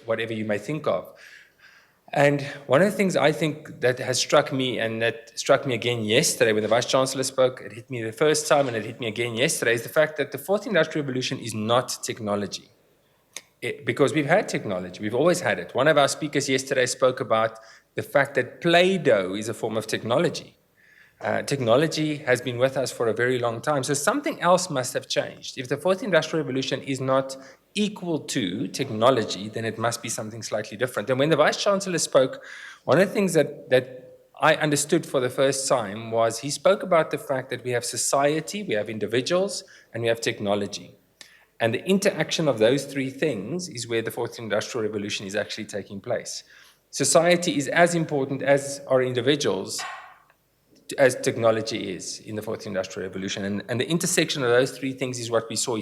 whatever you may think of. And one of the things I think that has struck me, and that struck me again yesterday when the Vice Chancellor spoke, it hit me the first time and it hit me again yesterday, is the fact that the fourth industrial revolution is not technology. Because we've had technology, we've always had it. One of our speakers yesterday spoke about the fact that Play-Doh is a form of technology. Technology has been with us for a very long time, so something else must have changed. If the fourth industrial revolution is not equal to technology, then it must be something slightly different. And when the Vice Chancellor spoke, one of the things that I understood for the first time was he spoke about the fact that we have society, we have individuals, and we have technology. And the interaction of those three things is where the fourth industrial revolution is actually taking place. Society is as important as are individuals, as technology is in the fourth industrial revolution. And the intersection of those three things is what we saw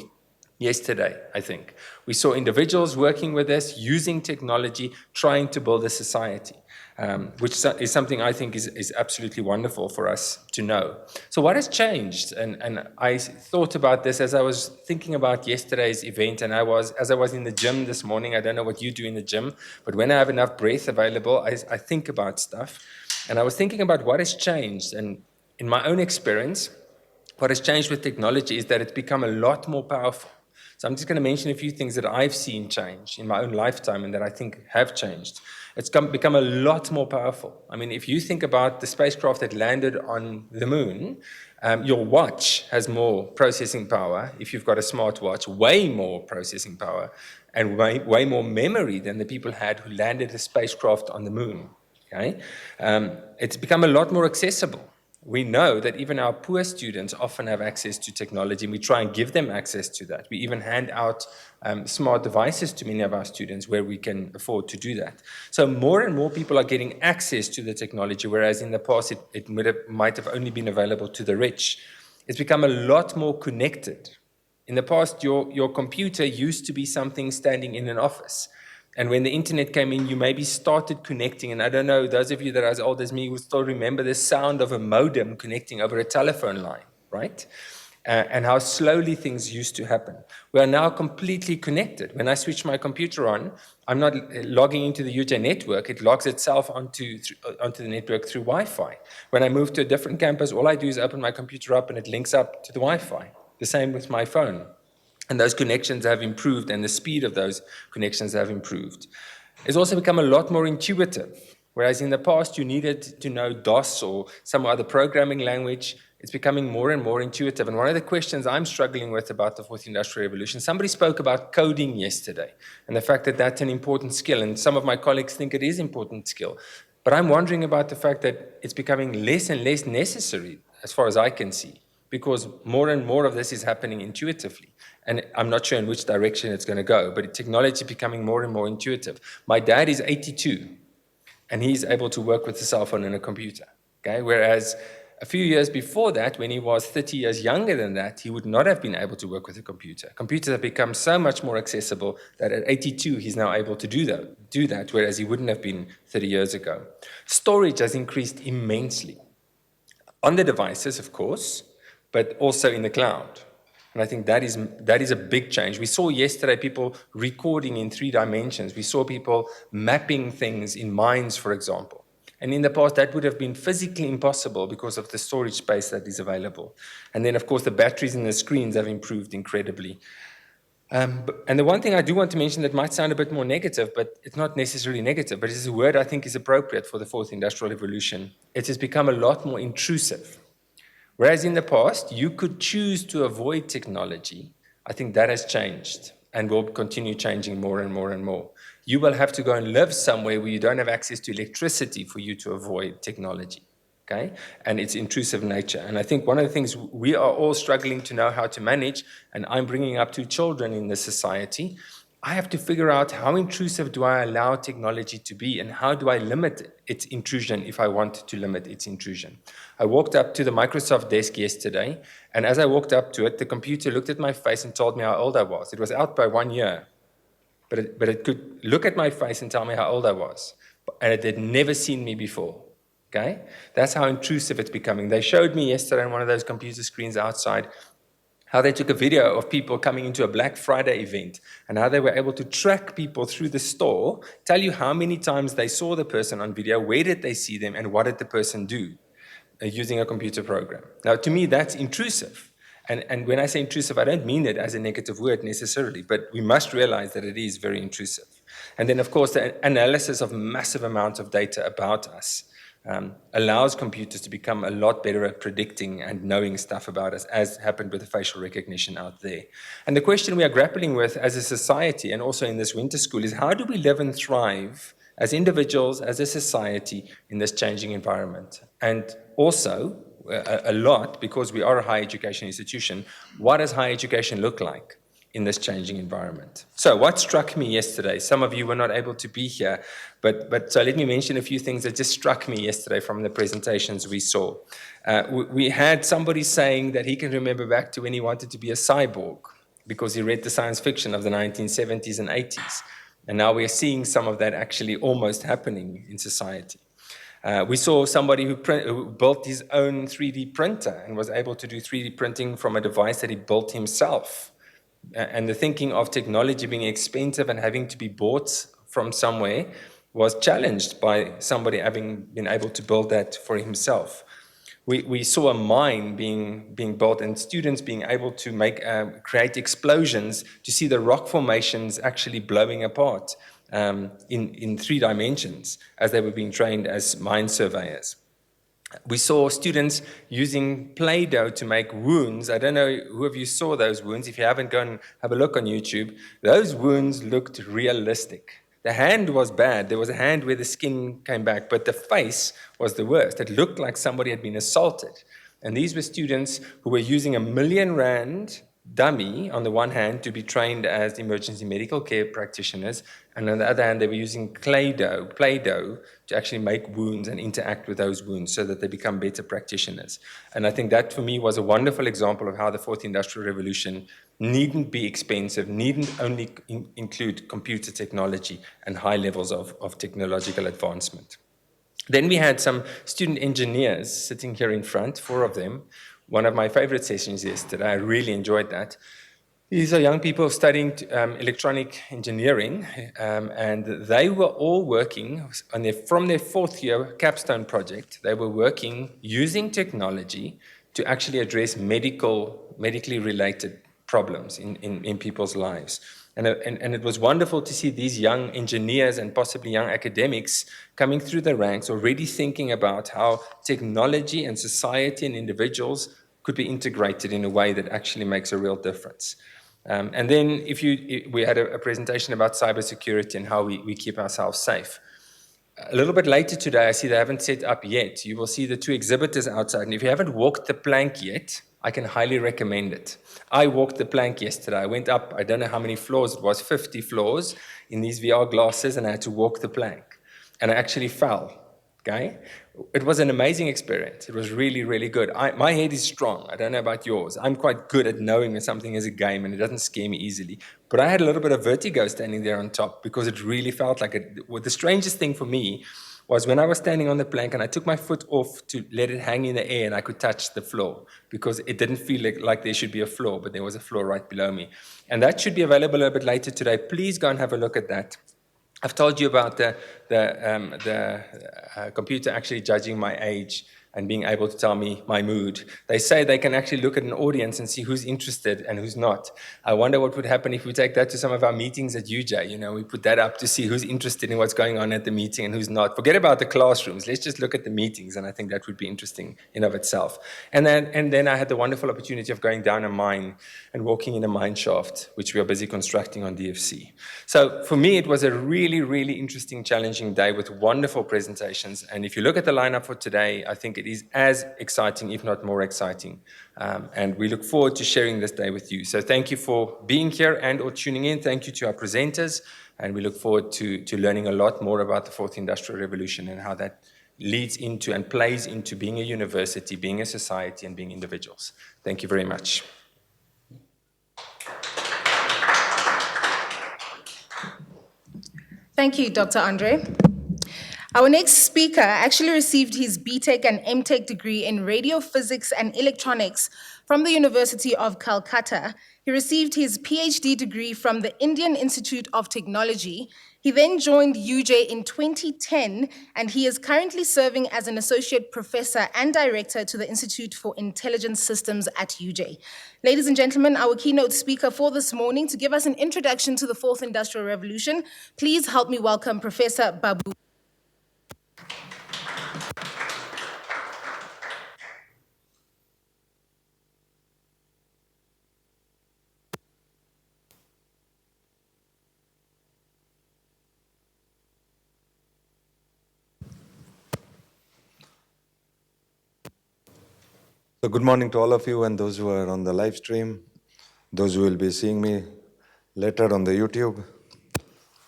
yesterday, I think. We saw individuals working with us, using technology, trying to build a society, which is something I think is absolutely wonderful for us to know. So what has changed? And I thought about this as I was thinking about yesterday's event, and as I was in the gym this morning. I don't know what you do in the gym, but when I have enough breath available, I think about stuff. And I was thinking about what has changed. And in my own experience, what has changed with technology is that it's become a lot more powerful. So I'm just going to mention a few things that I've seen change in my own lifetime and that I think have changed. It's become a lot more powerful. I mean, if you think about the spacecraft that landed on the moon, your watch has more processing power, if you've got a smartwatch, way more processing power, and way more memory than the people had who landed the spacecraft on the moon. Okay? It's become a lot more accessible. We know that even our poor students often have access to technology, and we try and give them access to that. We even hand out smart devices to many of our students where we can afford to do that. So more and more people are getting access to the technology, whereas in the past it might have only been available to the rich. It's become a lot more connected. In the past, your computer used to be something standing in an office. And when the internet came in, you maybe started connecting. And I don't know, those of you that are as old as me will still remember the sound of a modem connecting over a telephone line, right? And how slowly things used to happen. We are now completely connected. When I switch my computer on, I'm not logging into the UJ network. It logs itself onto the network through Wi-Fi. When I move to a different campus, all I do is open my computer up and it links up to the Wi-Fi. The same with my phone. And those connections have improved, and the speed of those connections have improved. It's also become a lot more intuitive. Whereas in the past, you needed to know DOS or some other programming language, it's becoming more and more intuitive. And one of the questions I'm struggling with about the fourth industrial revolution, somebody spoke about coding yesterday, and the fact that that's an important skill. And some of my colleagues think it is an important skill. But I'm wondering about the fact that it's becoming less and less necessary, as far as I can see, because more and more of this is happening intuitively. And I'm not sure in which direction it's going to go, but technology is becoming more and more intuitive. My dad is 82, and he's able to work with a cell phone and a computer. Okay? Whereas a few years before that, when he was 30 years younger than that, he would not have been able to work with a computer. Computers have become so much more accessible that at 82, he's now able to do that, whereas he wouldn't have been 30 years ago. Storage has increased immensely. On the devices, of course, but also in the cloud. And I think that is a big change. We saw yesterday people recording in 3 dimensions. We saw people mapping things in mines, for example. And in the past, that would have been physically impossible because of the storage space that is available. And then, of course, the batteries and the screens have improved incredibly. And the one thing I do want to mention that might sound a bit more negative, but it's not necessarily negative, but it's a word I think is appropriate for the fourth industrial revolution. It has become a lot more intrusive. Whereas in the past, you could choose to avoid technology. I think that has changed and will continue changing more and more and more. You will have to go and live somewhere where you don't have access to electricity for you to avoid technology, okay? And its intrusive nature. And I think one of the things we are all struggling to know how to manage, and I'm bringing up 2 children in this society, I have to figure out how intrusive do I allow technology to be, and how do I limit its intrusion if I want to limit its intrusion. I walked up to the Microsoft desk yesterday, and as I walked up to it, the computer looked at my face and told me how old I was. It was out by 1 year, but it could look at my face and tell me how old I was, and it had never seen me before. Okay? That's how intrusive it's becoming. They showed me yesterday on one of those computer screens outside how they took a video of people coming into a Black Friday event and how they were able to track people through the store, tell you how many times they saw the person on video, where did they see them, and what did the person do using a computer program. Now, to me, that's intrusive. And when I say intrusive, I don't mean it as a negative word necessarily, but we must realize that it is very intrusive. And then, of course, the analysis of massive amounts of data about us allows computers to become a lot better at predicting and knowing stuff about us, as happened with the facial recognition out there. And the question we are grappling with as a society, and also in this winter school, is how do we live and thrive as individuals, as a society, in this changing environment? And also, a lot, because we are a higher education institution, what does higher education look like in this changing environment? So what struck me yesterday, some of you were not able to be here, but so let me mention a few things that just struck me yesterday from the presentations we saw. We had somebody saying that he can remember back to when he wanted to be a cyborg because he read the science fiction of the 1970s and 80s. And now we're seeing some of that actually almost happening in society. We saw somebody who built his own 3D printer and was able to do 3D printing from a device that he built himself. And the thinking of technology being expensive and having to be bought from somewhere was challenged by somebody having been able to build that for himself. We saw a mine being built and students being able to create explosions to see the rock formations actually blowing apart in 3 dimensions as they were being trained as mine surveyors. We saw students using Play-Doh to make wounds. I don't know who of you saw those wounds. If you haven't, go and have a look on YouTube. Those wounds looked realistic. The hand was bad. There was a hand where the skin came back, but the face was the worst. It looked like somebody had been assaulted. And these were students who were using a R1 million dummy on the one hand to be trained as emergency medical care practitioners, and on the other hand they were using Play-Doh to actually make wounds and interact with those wounds so that they become better practitioners. And I think that for me was a wonderful example of how the fourth industrial revolution needn't be expensive, needn't only include computer technology and high levels of technological advancement. Then we had some student engineers sitting here in front, 4 of them. One of my favorite sessions yesterday, I really enjoyed that. These are young people studying electronic engineering, and they were all working from their 4th year capstone project. They were working using technology to actually address medically related problems in people's lives. And it was wonderful to see these young engineers and possibly young academics coming through the ranks already thinking about how technology and society and individuals could be integrated in a way that actually makes a real difference. And then we had a presentation about cybersecurity and how we keep ourselves safe. A little bit later today, I see they haven't set up yet. You will see the 2 exhibitors outside. And if you haven't walked the plank yet, I can highly recommend it. I walked the plank yesterday. I went up, I don't know how many floors it was, 50 floors in these VR glasses, and I had to walk the plank. And I actually fell. Okay? It was an amazing experience. It was really, really good. My head is strong. I don't know about yours. I'm quite good at knowing that something is a game and it doesn't scare me easily. But I had a little bit of vertigo standing there on top because it really felt like it. Well, the strangest thing for me was when I was standing on the plank and I took my foot off to let it hang in the air and I could touch the floor because it didn't feel like there should be a floor, but there was a floor right below me. And that should be available a little bit later today. Please go and have a look at that. I've told you about the computer actually judging my age and being able to tell me my mood. They say they can actually look at an audience and see who's interested and who's not. I wonder what would happen if we take that to some of our meetings at UJ. You know, we put that up to see who's interested in what's going on at the meeting and who's not. Forget about the classrooms. Let's just look at the meetings, and I think that would be interesting in of itself. And then I had the wonderful opportunity of going down a mine and walking in a mine shaft, which we are busy constructing on DFC. So for me, it was a really, really interesting, challenging day with wonderful presentations. And if you look at the lineup for today, I think it is as exciting, if not more exciting. And we look forward to sharing this day with you. So thank you for being here and or tuning in. Thank you to our presenters. And we look forward to learning a lot more about the fourth industrial revolution and how that leads into and plays into being a university, being a society, and being individuals. Thank you very much. Thank you, Dr. Andre. Our next speaker actually received his BTech and MTech degree in radio physics and electronics from the University of Calcutta. He received his PhD degree from the Indian Institute of Technology. He then joined UJ in 2010, and he is currently serving as an associate professor and director to the Institute for Intelligent Systems at UJ. Ladies and gentlemen, our keynote speaker for this morning to give us an introduction to the fourth industrial revolution, please help me welcome Professor Babu. So good morning to all of you and those who are on the live stream, those who will be seeing me later on the YouTube.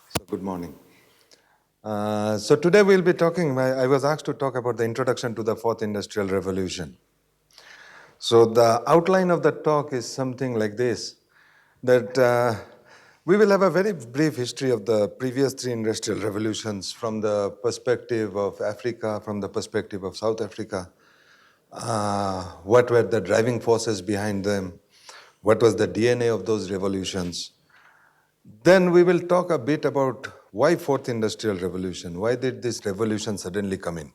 So good morning. So today we'll be talking, I was asked to talk about the introduction to the fourth industrial revolution. So the outline of the talk is something like this, that we will have a very brief history of the previous three industrial revolutions from the perspective of Africa, from the perspective of South Africa. What were the driving forces behind them? What was the DNA of those revolutions? Then we will talk a bit about why fourth industrial revolution? Why did this revolution suddenly come in?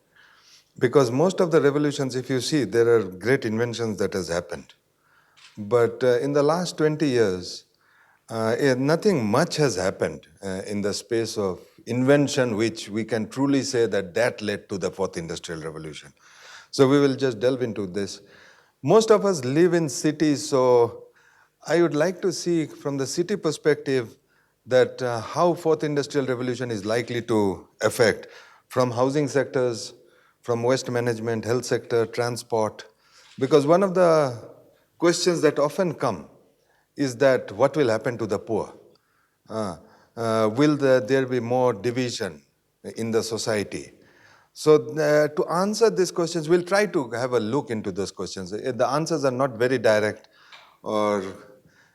Because most of the revolutions, if you see, there are great inventions that has happened. But in the last 20 years, nothing much has happened in the space of invention, which we can truly say that that led to the fourth industrial revolution. So we will just delve into this. Most of us live in cities, so I would like to see from the city perspective that how fourth industrial revolution is likely to affect from housing sectors, from waste management, health sector, transport. Because one of the questions that often come is that what will happen to the poor? Will there be more division in the society? So to answer these questions, we'll try to have a look into those questions. The answers are not very direct, or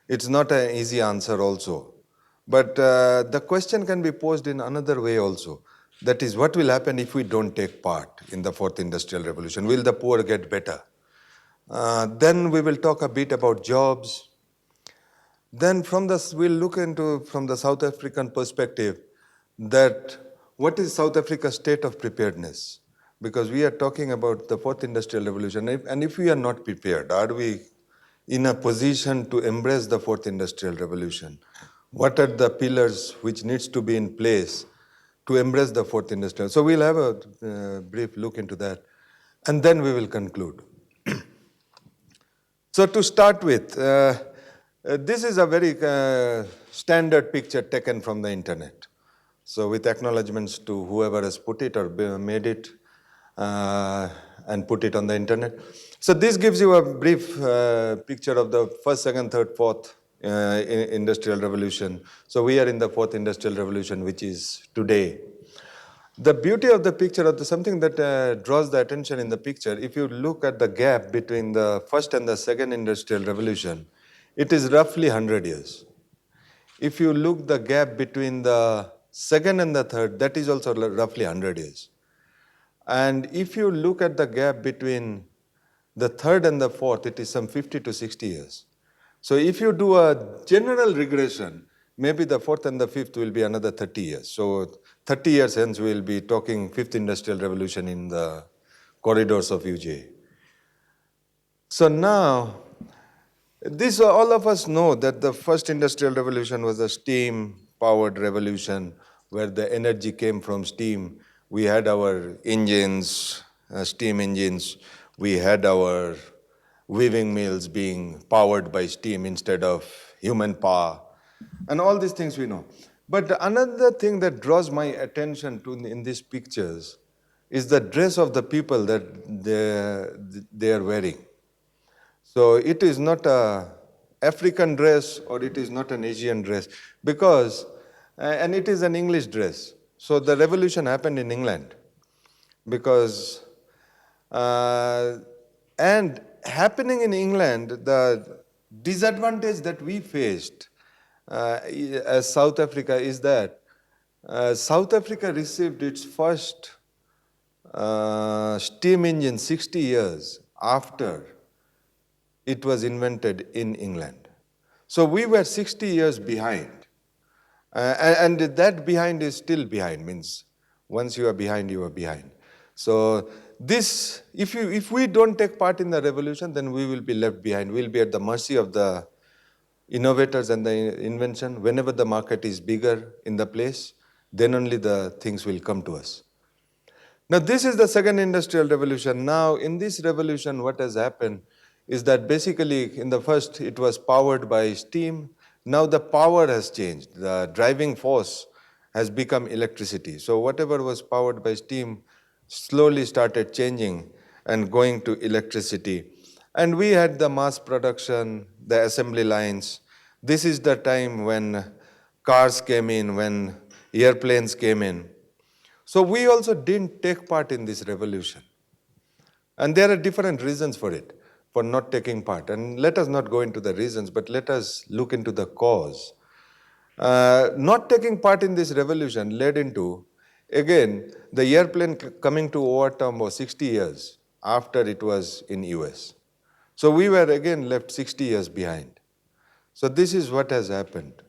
it's not an easy answer also. But the question can be posed in another way also. That is, what will happen if we don't take part in the fourth industrial revolution? Will the poor get better? Then we will talk a bit about jobs. Then from this, we'll look into, from the South African perspective, that what is South Africa's state of preparedness? Because we are talking about the fourth industrial revolution, and if we are not prepared, are we in a position to embrace the fourth industrial revolution? What are the pillars which needs to be in place to embrace the fourth industrial? So we'll have a brief look into that, and then we will conclude. So to start with, this is a very standard picture taken from the internet. So with acknowledgements to whoever has put it or made it and put it on the internet. So this gives you a brief picture of the first, second, third, fourth industrial revolution. So we are in the fourth industrial revolution, which is today. The beauty of the picture, of something that draws the attention in the picture, if you look at the gap between the first and the second industrial revolution, it is roughly 100 years. If you look the gap between the second and the third, that is also roughly 100 years. And if you look at the gap between the third and the fourth, it is some 50 to 60 years. So if you do a general regression, maybe the fourth and the fifth will be another 30 years. So 30 years hence, we'll be talking fifth industrial revolution in the corridors of UJ. So now, this all of us know that the first industrial revolution was a steam-powered revolution where the energy came from steam. We had our engines, steam engines. We had our weaving mills being powered by steam instead of human power. And all these things we know. But another thing that draws my attention to in these pictures is the dress of the people that they are wearing. So it is not a African dress or it is not an Asian dress because, and it is an English dress. So the revolution happened in England because, and happening in England, the disadvantage that we faced as South Africa is that South Africa received its first steam engine 60 years after it was invented in England. So we were 60 years behind. And that behind is still behind, means once you are behind, you are behind. So this, if we don't take part in the revolution, then we will be left behind. We'll be at the mercy of the innovators and the invention. Whenever the market is bigger in the place, then only the things will come to us. Now, this is the second industrial revolution. Now, in this revolution, what has happened is that basically in the first, it was powered by steam. Now the power has changed. The driving force has become electricity. So whatever was powered by steam slowly started changing and going to electricity. And we had the mass production, the assembly lines. This is the time when cars came in, when airplanes came in. So we also didn't take part in this revolution. And there are different reasons for it, for not taking part. And let us not go into the reasons, but let us look into the cause. Not taking part in this revolution led into, again, the airplane coming to overturn was 60 years after it was in US. So we were again left 60 years behind. So this is what has happened.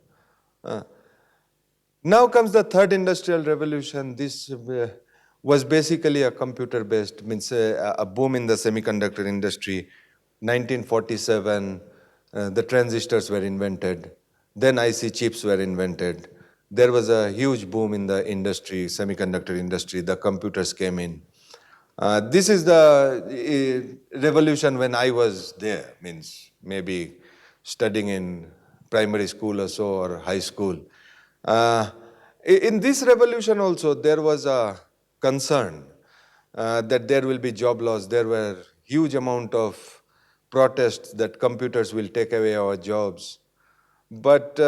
Now comes the third industrial revolution. This was basically a computer-based, means a boom in the semiconductor industry. 1947, the transistors were invented. Then IC chips were invented. There was a huge boom in the industry, semiconductor industry. The computers came in. This is the revolution when I was there, means maybe studying in primary school or so, or high school. In this revolution also, there was a concern that there will be job loss. There were huge amount of protests that computers will take away our jobs. But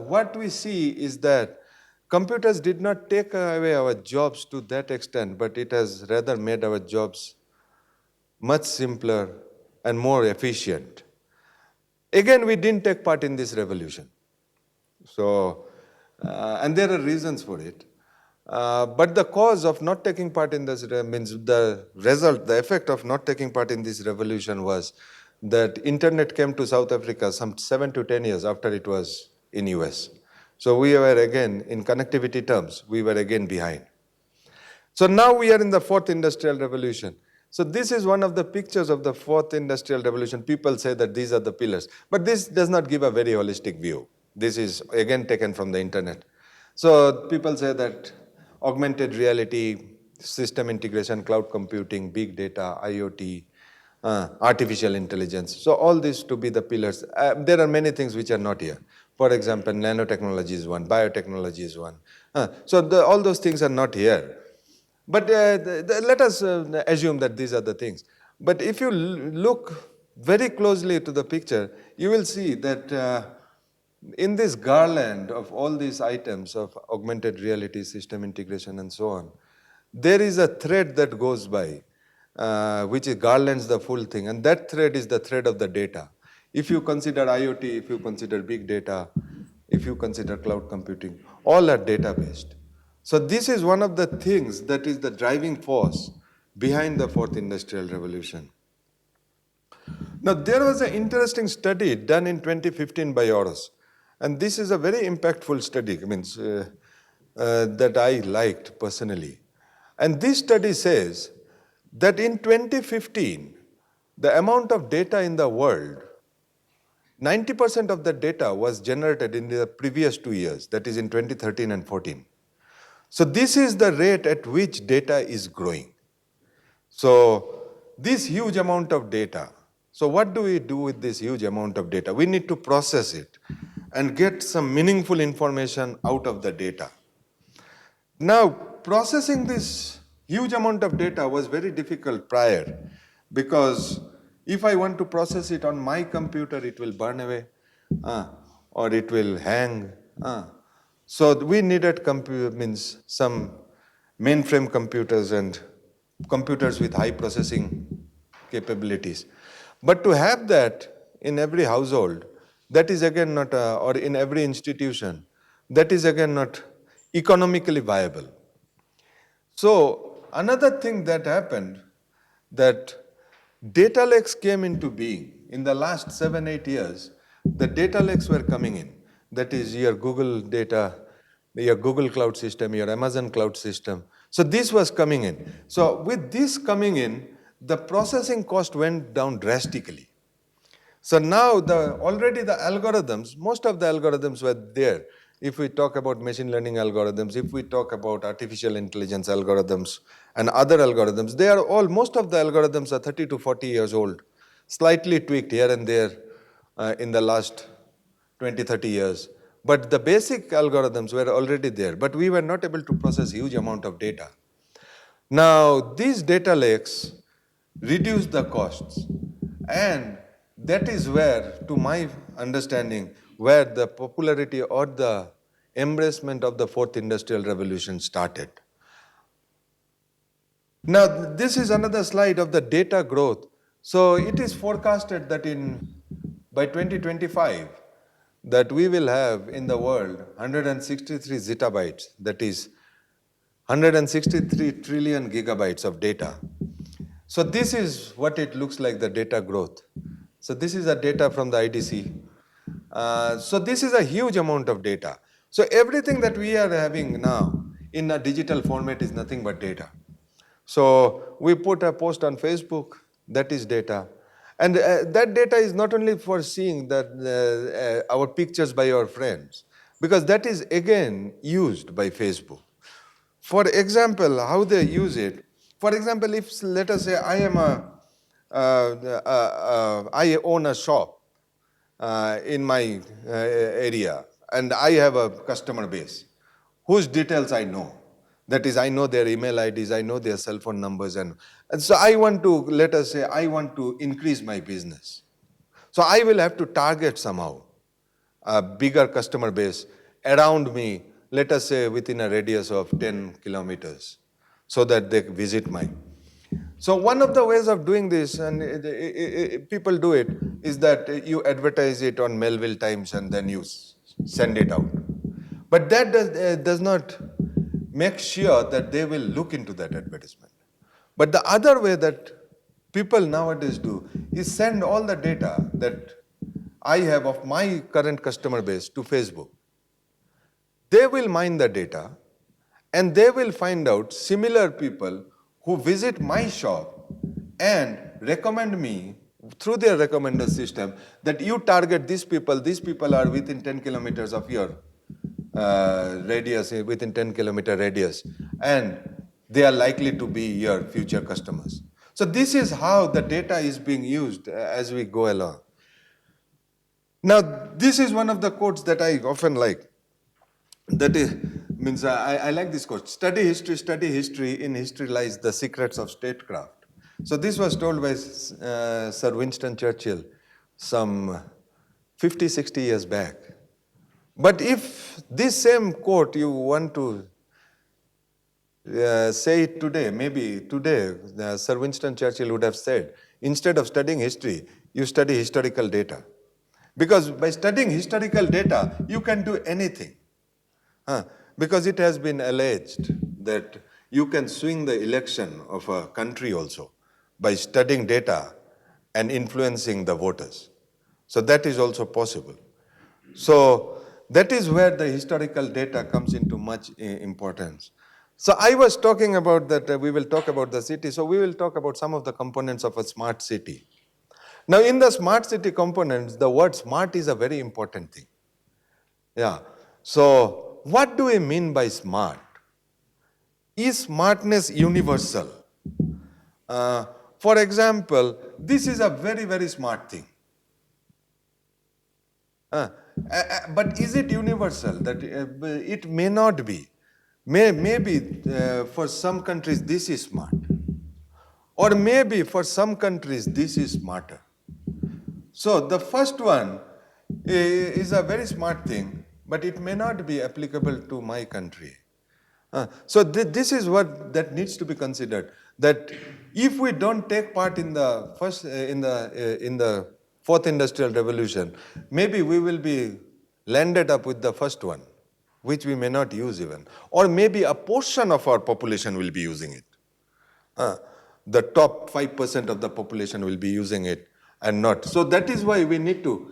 what we see is that computers did not take away our jobs to that extent, but it has rather made our jobs much simpler and more efficient. Again, we didn't take part in this revolution. So, and there are reasons for it. But the cause of not taking part in this means the result, the effect of not taking part in this revolution was that internet came to South Africa some 7 to 10 years after it was in US. So we were again, in connectivity terms, we were again behind. So now we are in the fourth industrial revolution. So this is one of the pictures of the fourth industrial revolution. People say that these are the pillars, but this does not give a very holistic view. This is again taken from the internet. So people say that augmented reality, system integration, cloud computing, big data, IoT, artificial intelligence. So all these to be the pillars. There are many things which are not here. For example, nanotechnology is one, biotechnology is one. So all those things are not here. But let us assume that these are the things. But if you look very closely to the picture, you will see that in this garland of all these items of augmented reality, system integration, and so on, there is a thread that goes by, which garlands the full thing. And that thread is the thread of the data. If you consider IoT, if you consider big data, if you consider cloud computing, all are data-based. So this is one of the things that is the driving force behind the fourth industrial revolution. Now, there was an interesting study done in 2015 by Oros. And this is a very impactful study, that I liked personally. And this study says that in 2015, the amount of data in the world, 90% of the data was generated in the previous 2 years, that is in 2013 and 14. So this is the rate at which data is growing. So this huge amount of data, so what do we do with this huge amount of data? We need to process it and get some meaningful information out of the data. Now, processing this huge amount of data was very difficult prior, because if I want to process it on my computer, it will burn away, or it will hang. So we needed some mainframe computers and computers with high processing capabilities. But to have that in every household, that is again not, or in every institution, that is again not economically viable. So another thing that happened, that data lakes came into being. In the last 7-8 years, the data lakes were coming in. That is your Google data, your Google cloud system, your Amazon cloud system. So this was coming in. So with this coming in, the processing cost went down drastically. So now already the algorithms, most of the algorithms were there. If we talk about machine learning algorithms, if we talk about artificial intelligence algorithms and other algorithms, most of the algorithms are 30 to 40 years old, slightly tweaked here and there in the last 20, 30 years. But the basic algorithms were already there, but we were not able to process huge amount of data. Now, these data lakes reduce the costs, and that is where, to my understanding, where the popularity or the embracement of the fourth industrial revolution started. Now, this is another slide of the data growth. So it is forecasted that by 2025, that we will have in the world 163 zettabytes, that is 163 trillion gigabytes of data. So this is what it looks like, the data growth. So this is the data from the IDC. So this is a huge amount of data. So everything that we are having now in a digital format is nothing but data. So we put a post on Facebook, that is data. And that data is not only for seeing that our pictures by our friends, because that is again used by Facebook. For example, how they use it. For example, if let us say I own a shop in my area, and I have a customer base whose details I know. That is, I know their email IDs, I know their cell phone numbers, and so I want to, let us say, I want to increase my business. So I will have to target somehow a bigger customer base around me, let us say within a radius of 10 kilometers, so that they visit my. So one of the ways of doing this, and people do it, is that you advertise it on Melville Times and then you send it out. But that does not make sure that they will look into that advertisement. But the other way that people nowadays do is send all the data that I have of my current customer base to Facebook. They will mine the data and they will find out similar people who visit my shop and recommend me through their recommender system that you target these people are within 10 kilometers of your radius, within 10-kilometer radius, and they are likely to be your future customers. So this is how the data is being used as we go along. Now, this is one of the quotes that I often like. That is, means I like this quote: study history, in history lies the secrets of statecraft. So this was told by Sir Winston Churchill some 50, 60 years back. But if this same quote you want to say it today, maybe today Sir Winston Churchill would have said, instead of studying history, you study historical data. Because by studying historical data, you can do anything. Because it has been alleged that you can swing the election of a country also by studying data and influencing the voters. So that is also possible. So that is where the historical data comes into much importance. So I was talking about that we will talk about the city. So we will talk about some of the components of a smart city. Now in the smart city components, the word smart is a very important thing. Yeah. So what do we mean by smart? Is smartness universal? For example, this is a very, very smart thing. But is it universal? That it may not be. Maybe for some countries this is smart. Or maybe for some countries this is smarter. So the first one is a very smart thing, but it may not be applicable to my country. So this is what that needs to be considered. That if we don't take part in the first in the fourth industrial revolution, maybe we will be landed up with the first one, which we may not use even, or maybe a portion of our population will be using it. uh, the top 5% of the population will be using it and not. So that is why we need to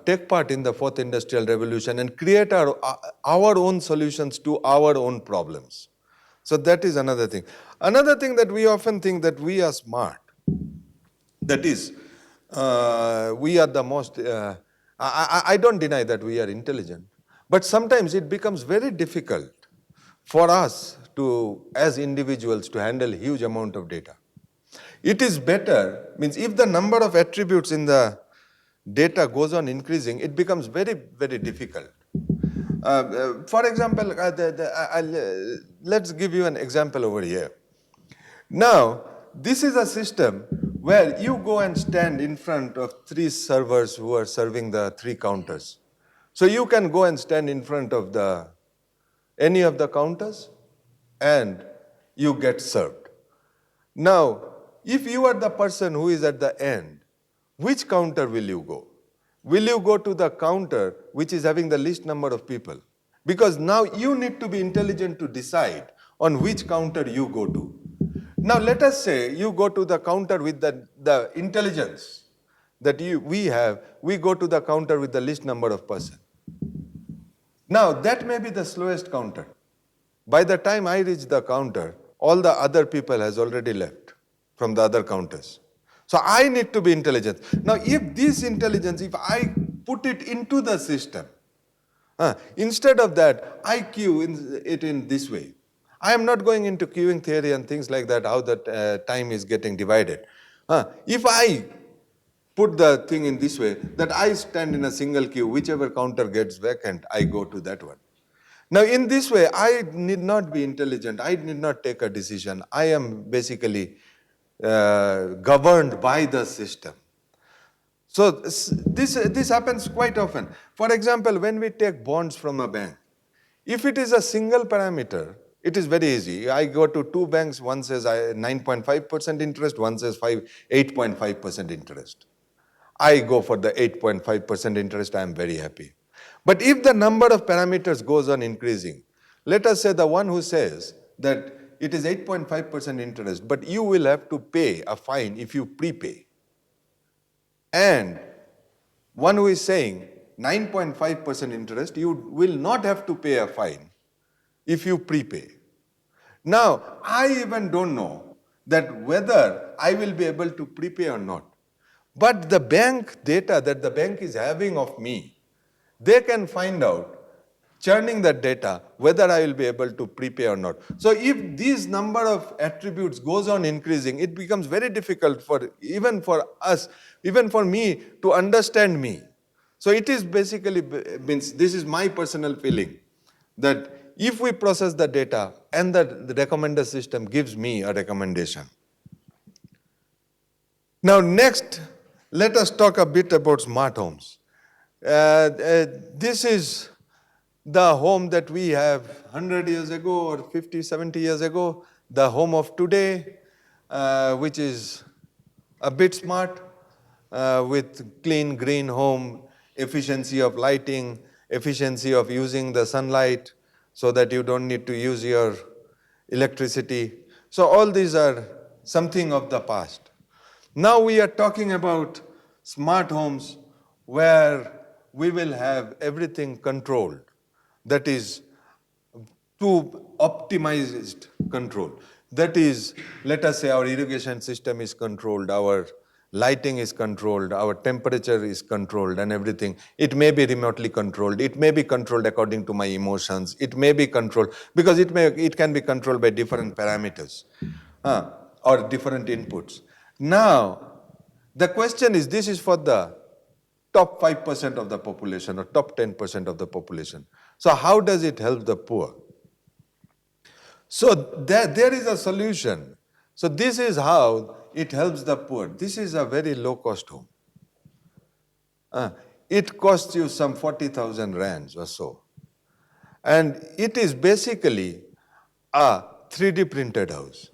take part in the fourth industrial revolution and create our own solutions to our own problems. So that is another thing. Another thing that we often think that we are smart. That is, we are the most, I don't deny that we are intelligent, but sometimes it becomes very difficult for us to, as individuals, to handle huge amount of data. It is better, means if the number of attributes in the data goes on increasing, it becomes very, very difficult. For example, let's give you an example over here. Now, this is a system where you go and stand in front of 3 servers who are serving the 3 counters. So you can go and stand in front of any of the counters and you get served. Now, if you are the person who is at the end, which counter will you go? Will you go to the counter which is having the least number of people? Because now you need to be intelligent to decide on which counter you go to. Now let us say you go to the counter with the intelligence that we go to the counter with the least number of person. Now that may be the slowest counter. By the time I reach the counter, all the other people has already left from the other counters. So I need to be intelligent. Now if this intelligence, if I put it into the system, instead of that, I queue it in this way. I am not going into queuing theory and things like that, how that time is getting divided. If I put the thing in this way, that I stand in a single queue, whichever counter gets vacant, I go to that one. Now in this way, I need not be intelligent, I need not take a decision. I am basically governed by the system. So this happens quite often. For example, when we take bonds from a bank, if it is a single parameter, it is very easy. I go to 2 banks, one says 9.5% interest, one says 8.5% interest. I go for the 8.5% interest, I am very happy. But if the number of parameters goes on increasing, let us say the one who says that it is 8.5% interest, but you will have to pay a fine if you prepay. And one who is saying 9.5% interest, you will not have to pay a fine if you prepay. Now, I even don't know that whether I will be able to prepay or not. But the bank data that the bank is having of me, they can find out, churning that data, whether I will be able to prepay or not. So if this number of attributes goes on increasing, it becomes very difficult even for us, even for me to understand me. So it is basically, means this is my personal feeling, that if we process the data and the recommender system gives me a recommendation. Now next, let us talk a bit about smart homes. This is the home that we have 100 years ago or 50, 70 years ago, the home of today, which is a bit smart, with clean green home, efficiency of lighting, efficiency of using the sunlight so that you don't need to use your electricity. So all these are something of the past. Now we are talking about smart homes where we will have everything controlled. That is, to optimized control. That is, let us say our irrigation system is controlled, our lighting is controlled, our temperature is controlled and everything. It may be remotely controlled. It may be controlled according to my emotions. It may be controlled, because it can be controlled by different parameters or different inputs. Now, the question is, this is for the top 5% of the population or top 10% of the population. So how does it help the poor? So there is a solution. So this is how it helps the poor. This is a very low-cost home. It costs you some 40,000 rands or so. And it is basically a 3D printed house.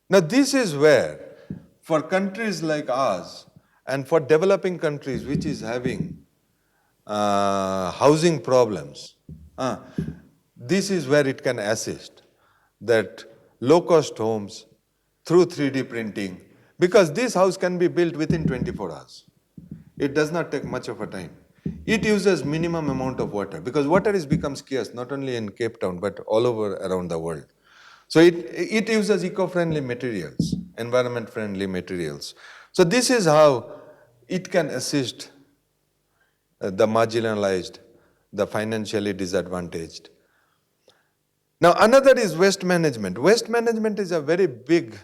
Now this is where, for countries like ours, and for developing countries which is having housing problems, this is where it can assist. That low-cost homes through 3D printing, because this house can be built within 24 hours. It does not take much of a time. It uses minimum amount of water, because water is become scarce not only in Cape Town but all over around the world. So it uses eco-friendly materials, environment-friendly materials. So this is how it can assist the marginalized, the financially disadvantaged. Now another is waste management. Waste management is a very big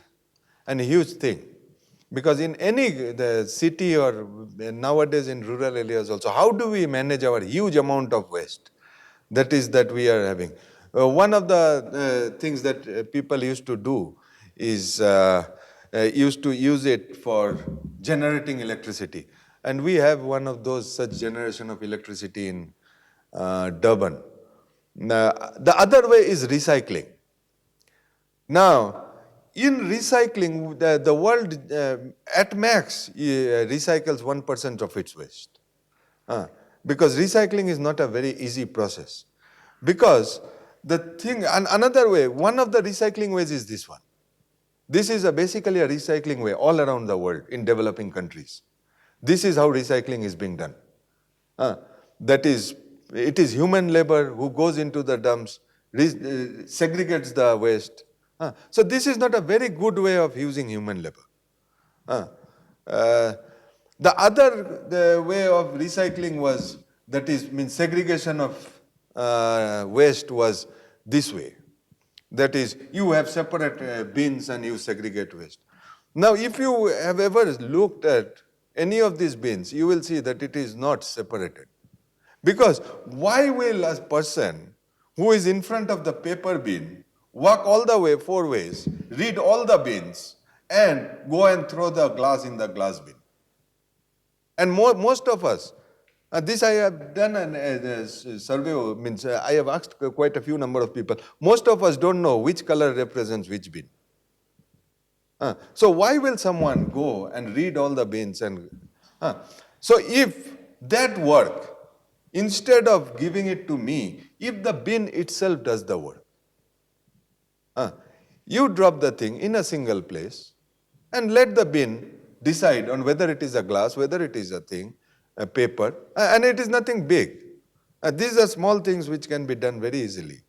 and huge thing, because in any the city or nowadays in rural areas also, how do we manage our huge amount of waste that we are having? One of the things that people used to do is used to use it for generating electricity. And we have one of those such generation of electricity in Durban. The other way is recycling. Now, in recycling, the world at max recycles 1% of its waste. Because recycling is not a very easy process. Because the thing, and another way, one of the recycling ways is this one. This is basically a recycling way all around the world in developing countries. This is how recycling is being done. That is, it is human labor who goes into the dumps, segregates the waste. So this is not a very good way of using human labor. The other way of recycling was, that is, means segregation of waste was this way. That is, you have separate bins and you segregate waste. Now, if you have ever looked at any of these bins, you will see that it is not separated. Because why will a person who is in front of the paper bin walk all the way 4 ways, read all the bins, and go and throw the glass in the glass bin? And most of us, this I have done a survey, means I have asked quite a few number of people. Most of us don't know which color represents which bin. So why will someone go and read all the bins? So if that work, instead of giving it to me, if the bin itself does the work, you drop the thing in a single place and let the bin decide on whether it is a glass, whether it is a thing, a paper, and it is nothing big. These are small things which can be done very easily.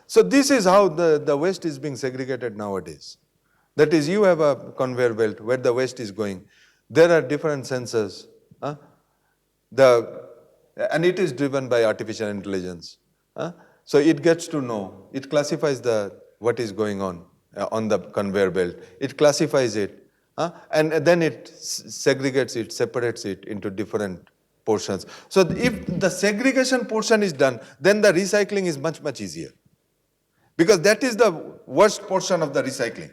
So this is how the waste is being segregated nowadays. That is, you have a conveyor belt where the waste is going. There are different sensors. And it is driven by artificial intelligence. So it gets to know, it classifies what is going on the conveyor belt. It classifies it, and then it segregates it, separates it into different portions. So if the segregation portion is done, then the recycling is much, much easier. Because that is the worst portion of the recycling.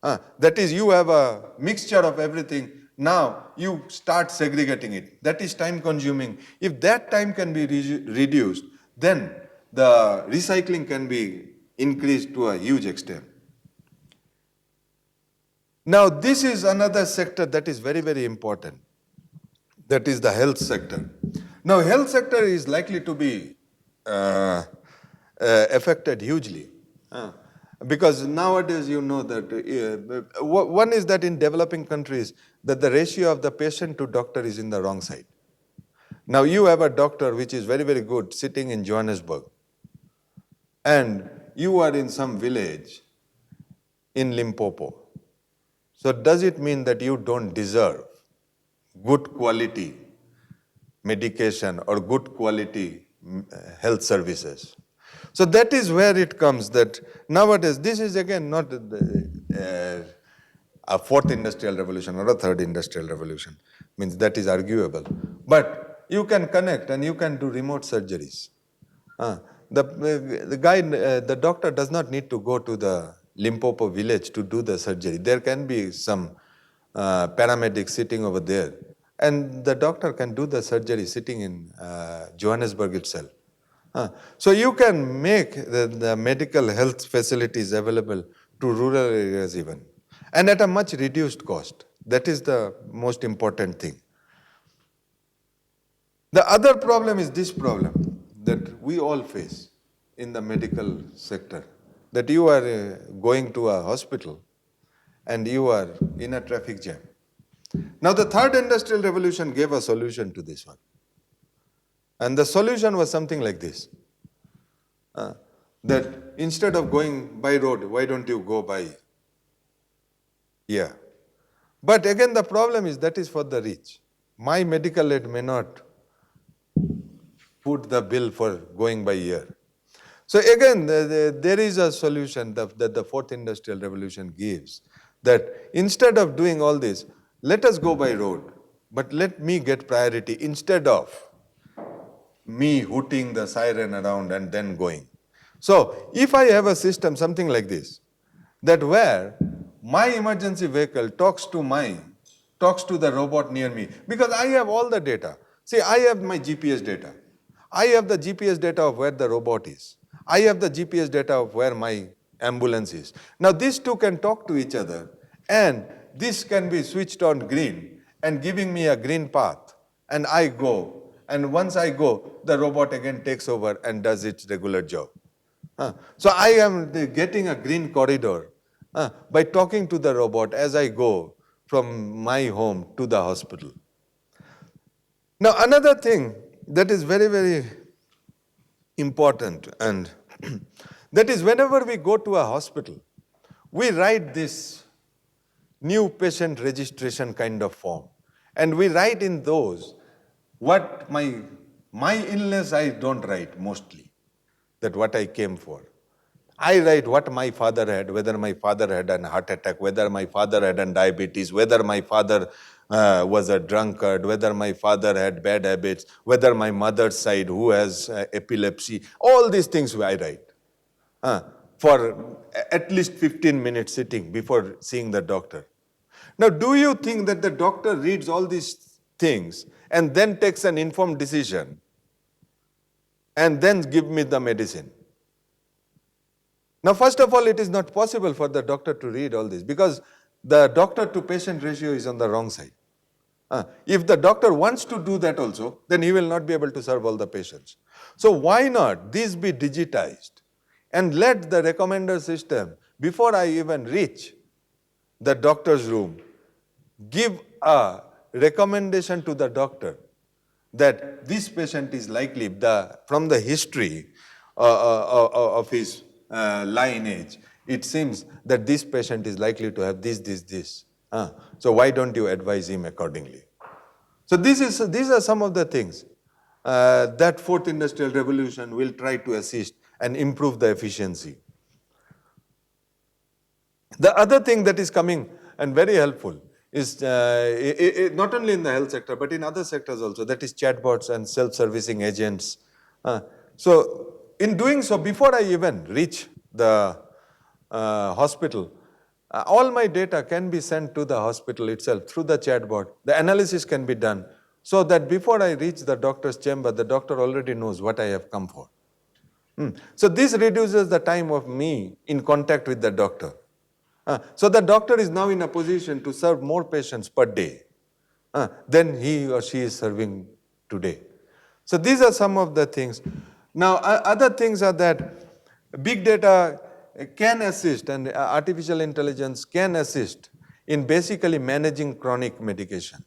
That is, you have a mixture of everything. Now you start segregating it. That is time consuming. If that time can be reduced, then the recycling can be increased to a huge extent. Now this is another sector that is very, very important. That is the health sector. Now health sector is likely to be affected hugely. Because nowadays you know that, one is that in developing countries, that the ratio of the patient to doctor is in the wrong side. Now you have a doctor which is very, very good sitting in Johannesburg, and you are in some village in Limpopo. So does it mean that you don't deserve good quality medication or good quality health services? So that is where it comes, that nowadays, this is again not a fourth industrial revolution or a third industrial revolution, means that is arguable. But you can connect and you can do remote surgeries. The doctor does not need to go to the Limpopo village to do the surgery. There can be some paramedic sitting over there, and the doctor can do the surgery sitting in Johannesburg itself. So you can make the medical health facilities available to rural areas even, and at a much reduced cost. That is the most important thing. The other problem is this problem that we all face in the medical sector. that you are going to a hospital and you are in a traffic jam. Now, the third industrial revolution gave a solution to this one. And the solution was something like this. That instead of going by road, why don't you go by air? But again, the problem is that is for the rich. My medical aid may not foot the bill for going by air. So again, there is a solution that the fourth industrial revolution gives, that instead of doing all this, let us go by road, but let me get priority instead of me hooting the siren around and then going. So if I have a system, something like this, that where my emergency vehicle talks to the robot near me, because I have all the data. See, I have my GPS data. I have the GPS data of where the robot is. I have the GPS data of where my ambulance is. Now these two can talk to each other, and this can be switched on green and giving me a green path, and I go. And once I go, the robot again takes over and does its regular job. So I am getting a green corridor by talking to the robot as I go from my home to the hospital. Now another thing that is very, very important, and that is whenever we go to a hospital, we write this new patient registration kind of form. And we write in those what my illness I don't write mostly, that what I came for. I write what my father had, whether my father had a heart attack, whether my father had a diabetes, whether my father was a drunkard, whether my father had bad habits, whether my mother's side who has epilepsy, all these things I write for at least 15 minutes sitting before seeing the doctor. Now, do you think that the doctor reads all these things and then takes an informed decision and then give me the medicine? Now, first of all, it is not possible for the doctor to read all this because the doctor to patient ratio is on the wrong side. If the doctor wants to do that also, then he will not be able to serve all the patients. So why not these be digitized and let the recommender system, before I even reach the doctor's room, give a recommendation to the doctor that this patient is likely, from the history of his lineage, it seems that this patient is likely to have this. So why don't you advise him accordingly? So these are some of the things that fourth industrial revolution will try to assist and improve the efficiency. The other thing that is coming and very helpful is not only in the health sector but in other sectors also, that is chatbots and self-servicing agents. So in doing so, before I even reach the hospital, all my data can be sent to the hospital itself through the chatbot. The analysis can be done so that before I reach the doctor's chamber, the doctor already knows what I have come for. So this reduces the time of me in contact with the doctor. So the doctor is now in a position to serve more patients per day than he or she is serving today. So these are some of the things. Now other things are that big data can assist and artificial intelligence can assist in basically managing chronic medication.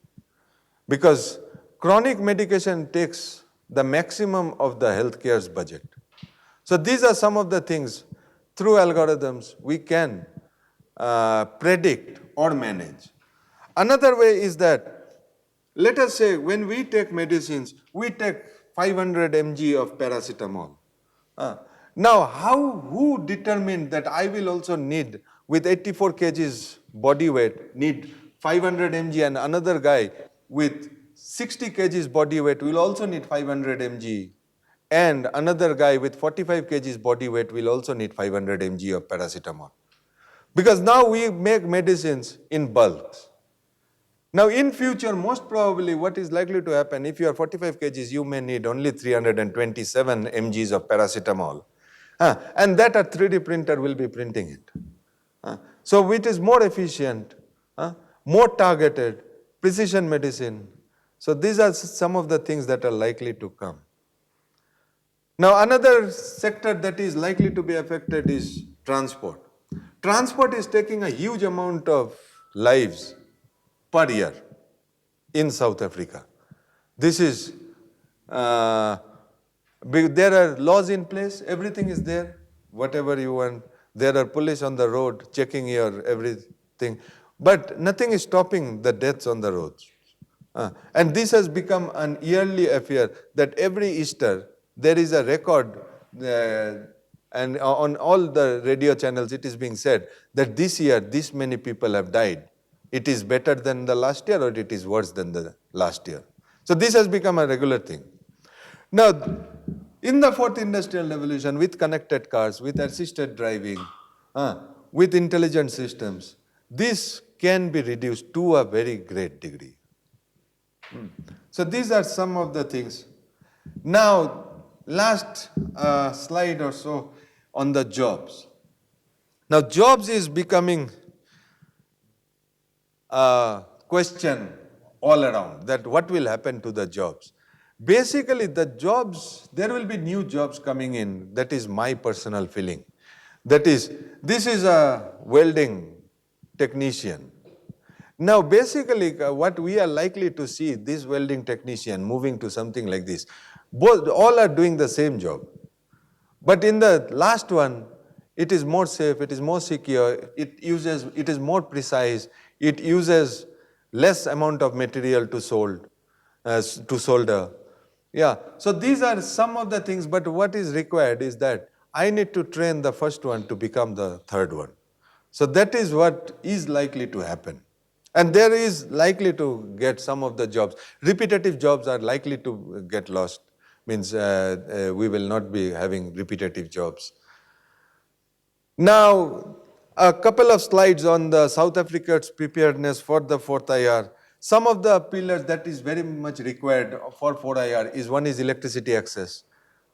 Because chronic medication takes the maximum of the healthcare's budget. So these are some of the things through algorithms we can predict or manage. Another way is that, let us say when we take medicines, we take 500 mg of paracetamol. Now, who determined that I will also need, with 84 kgs body weight, need 500 mg and another guy with 60 kgs body weight will also need 500 mg and another guy with 45 kgs body weight will also need 500 mg of paracetamol. Because now we make medicines in bulks. Now in future, most probably what is likely to happen, if you are 45 kgs, you may need only 327 mgs of paracetamol. And that a 3D printer will be printing it. So it is more efficient, more targeted, precision medicine. So these are some of the things that are likely to come. Now another sector that is likely to be affected is Transport. Transport is taking a huge amount of lives per year in South Africa. This is, there are laws in place, everything is there, whatever you want. There are police on the road checking your everything, but nothing is stopping the deaths on the roads. And this has become an yearly affair that every Easter there is a record, and on all the radio channels it is being said that this year this many people have died. It is better than the last year or it is worse than the last year. So this has become a regular thing. Now, in the fourth industrial revolution, with connected cars, with assisted driving, with intelligent systems, this can be reduced to a very great degree. So these are some of the things. Now, last slide or so on the jobs. Now, jobs is becoming a question all around, that what will happen to the jobs. Basically, the jobs, there will be new jobs coming in. That is my personal feeling. That is, this is a welding technician. Now, basically, what we are likely to see, this welding technician moving to something like this, all are doing the same job. But in the last one, it is more safe, it is more secure, it is more precise, it uses less amount of material to solder. Yeah, so these are some of the things, but what is required is that I need to train the first one to become the third one. So that is what is likely to happen. And there is likely to get some of the jobs. Repetitive jobs are likely to get lost. Means we will not be having repetitive jobs. Now, a couple of slides on the South Africa's preparedness for the 4th IR. Some of the pillars that is very much required for 4 IR is, one is electricity access.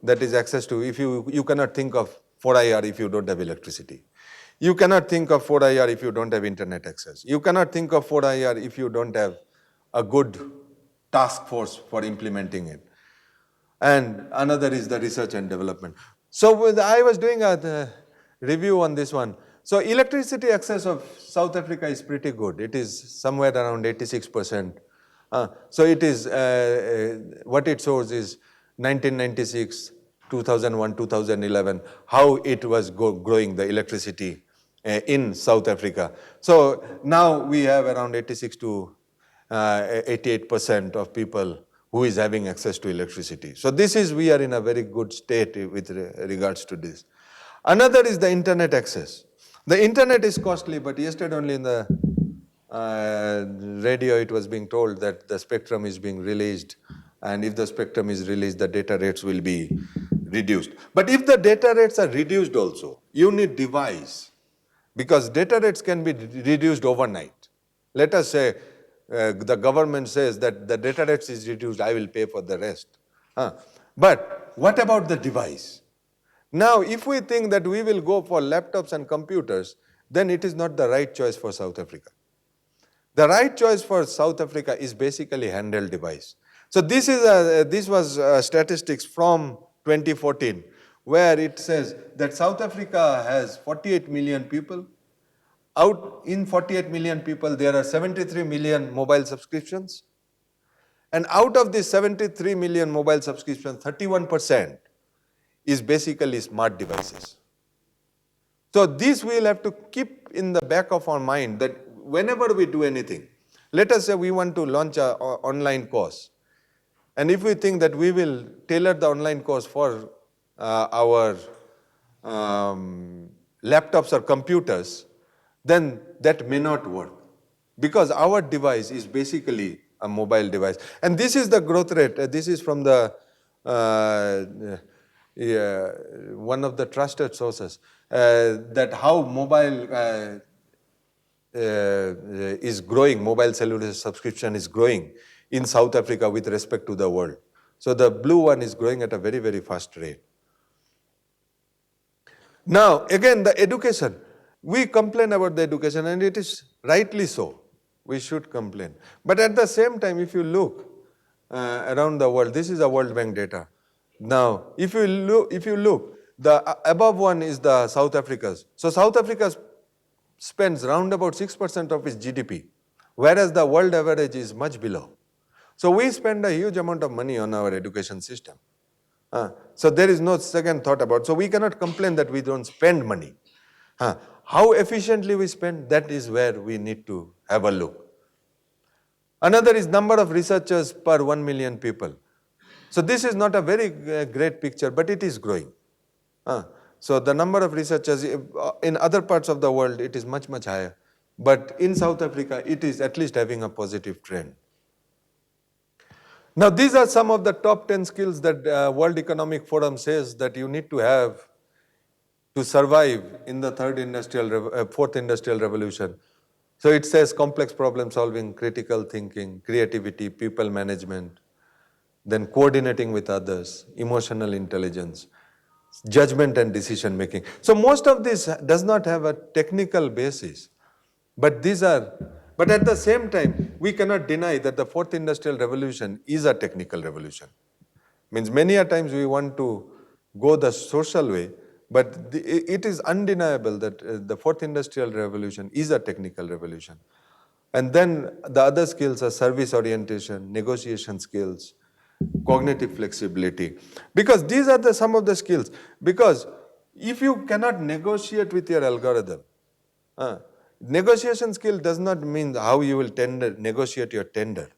That is access to, if you cannot think of 4 IR if you don't have electricity. You cannot think of 4 IR if you don't have internet access. You cannot think of 4 IR if you don't have a good task force for implementing it. And another is the research and development. So I was doing a review on this one. So electricity access of South Africa is pretty good. It is somewhere around 86%. So it is, what it shows is 1996, 2001, 2011, how it was growing the electricity in South Africa. So now we have around 86 to 88% of people who is having access to electricity. So this is, we are in a very good state with regards to this. Another is the internet access. The internet is costly, but yesterday only in the radio it was being told that the spectrum is being released, and if the spectrum is released, the data rates will be reduced. But if the data rates are reduced also, you need device, because data rates can be reduced overnight. Let us say the government says that the data rates is reduced, I will pay for the rest. But what about the device? Now, if we think that we will go for laptops and computers, then it is not the right choice for South Africa. The right choice for South Africa is basically handheld device. So this was statistics from 2014, where it says that South Africa has 48 million people. Out in 48 million people, there are 73 million mobile subscriptions. And out of these 73 million mobile subscriptions, 31% is basically smart devices. So this we will have to keep in the back of our mind, that whenever we do anything, let us say we want to launch an online course. And if we think that we will tailor the online course for our laptops or computers, then that may not work, because our device is basically a mobile device. And this is the growth rate. This is from the one of the trusted sources, that how mobile is growing, mobile cellular subscription is growing in South Africa with respect to the world. So the blue one is growing at a very, very fast rate. Now, again, the education. We complain about the education, and it is rightly so. We should complain. But at the same time, if you look around the world, this is a World Bank data. Now, if you look, The above one is the South Africa's. So South Africa spends round about 6% of its GDP, whereas the world average is much below. So we spend a huge amount of money on our education system. So there is no second thought about. So we cannot complain that we don't spend money. How efficiently we spend, that is where we need to have a look. Another is number of researchers per 1 million people. So this is not a very great picture, but it is growing. So the number of researchers in other parts of the world, it is much, much higher. But in South Africa, it is at least having a positive trend. Now, these are some of the top 10 skills that World Economic Forum says that you need to have to survive in the fourth industrial revolution. So it says complex problem solving, critical thinking, creativity, people management, then coordinating with others, emotional intelligence, judgment and decision making. So most of this does not have a technical basis, but at the same time, we cannot deny that the fourth industrial revolution is a technical revolution. Means many a times we want to go the social way, but it is undeniable that the fourth industrial revolution is a technical revolution. And then the other skills are service orientation, negotiation skills, cognitive flexibility. Because these are some of the skills. Because if you cannot negotiate with your algorithm, negotiation skill does not mean how you will negotiate your tender.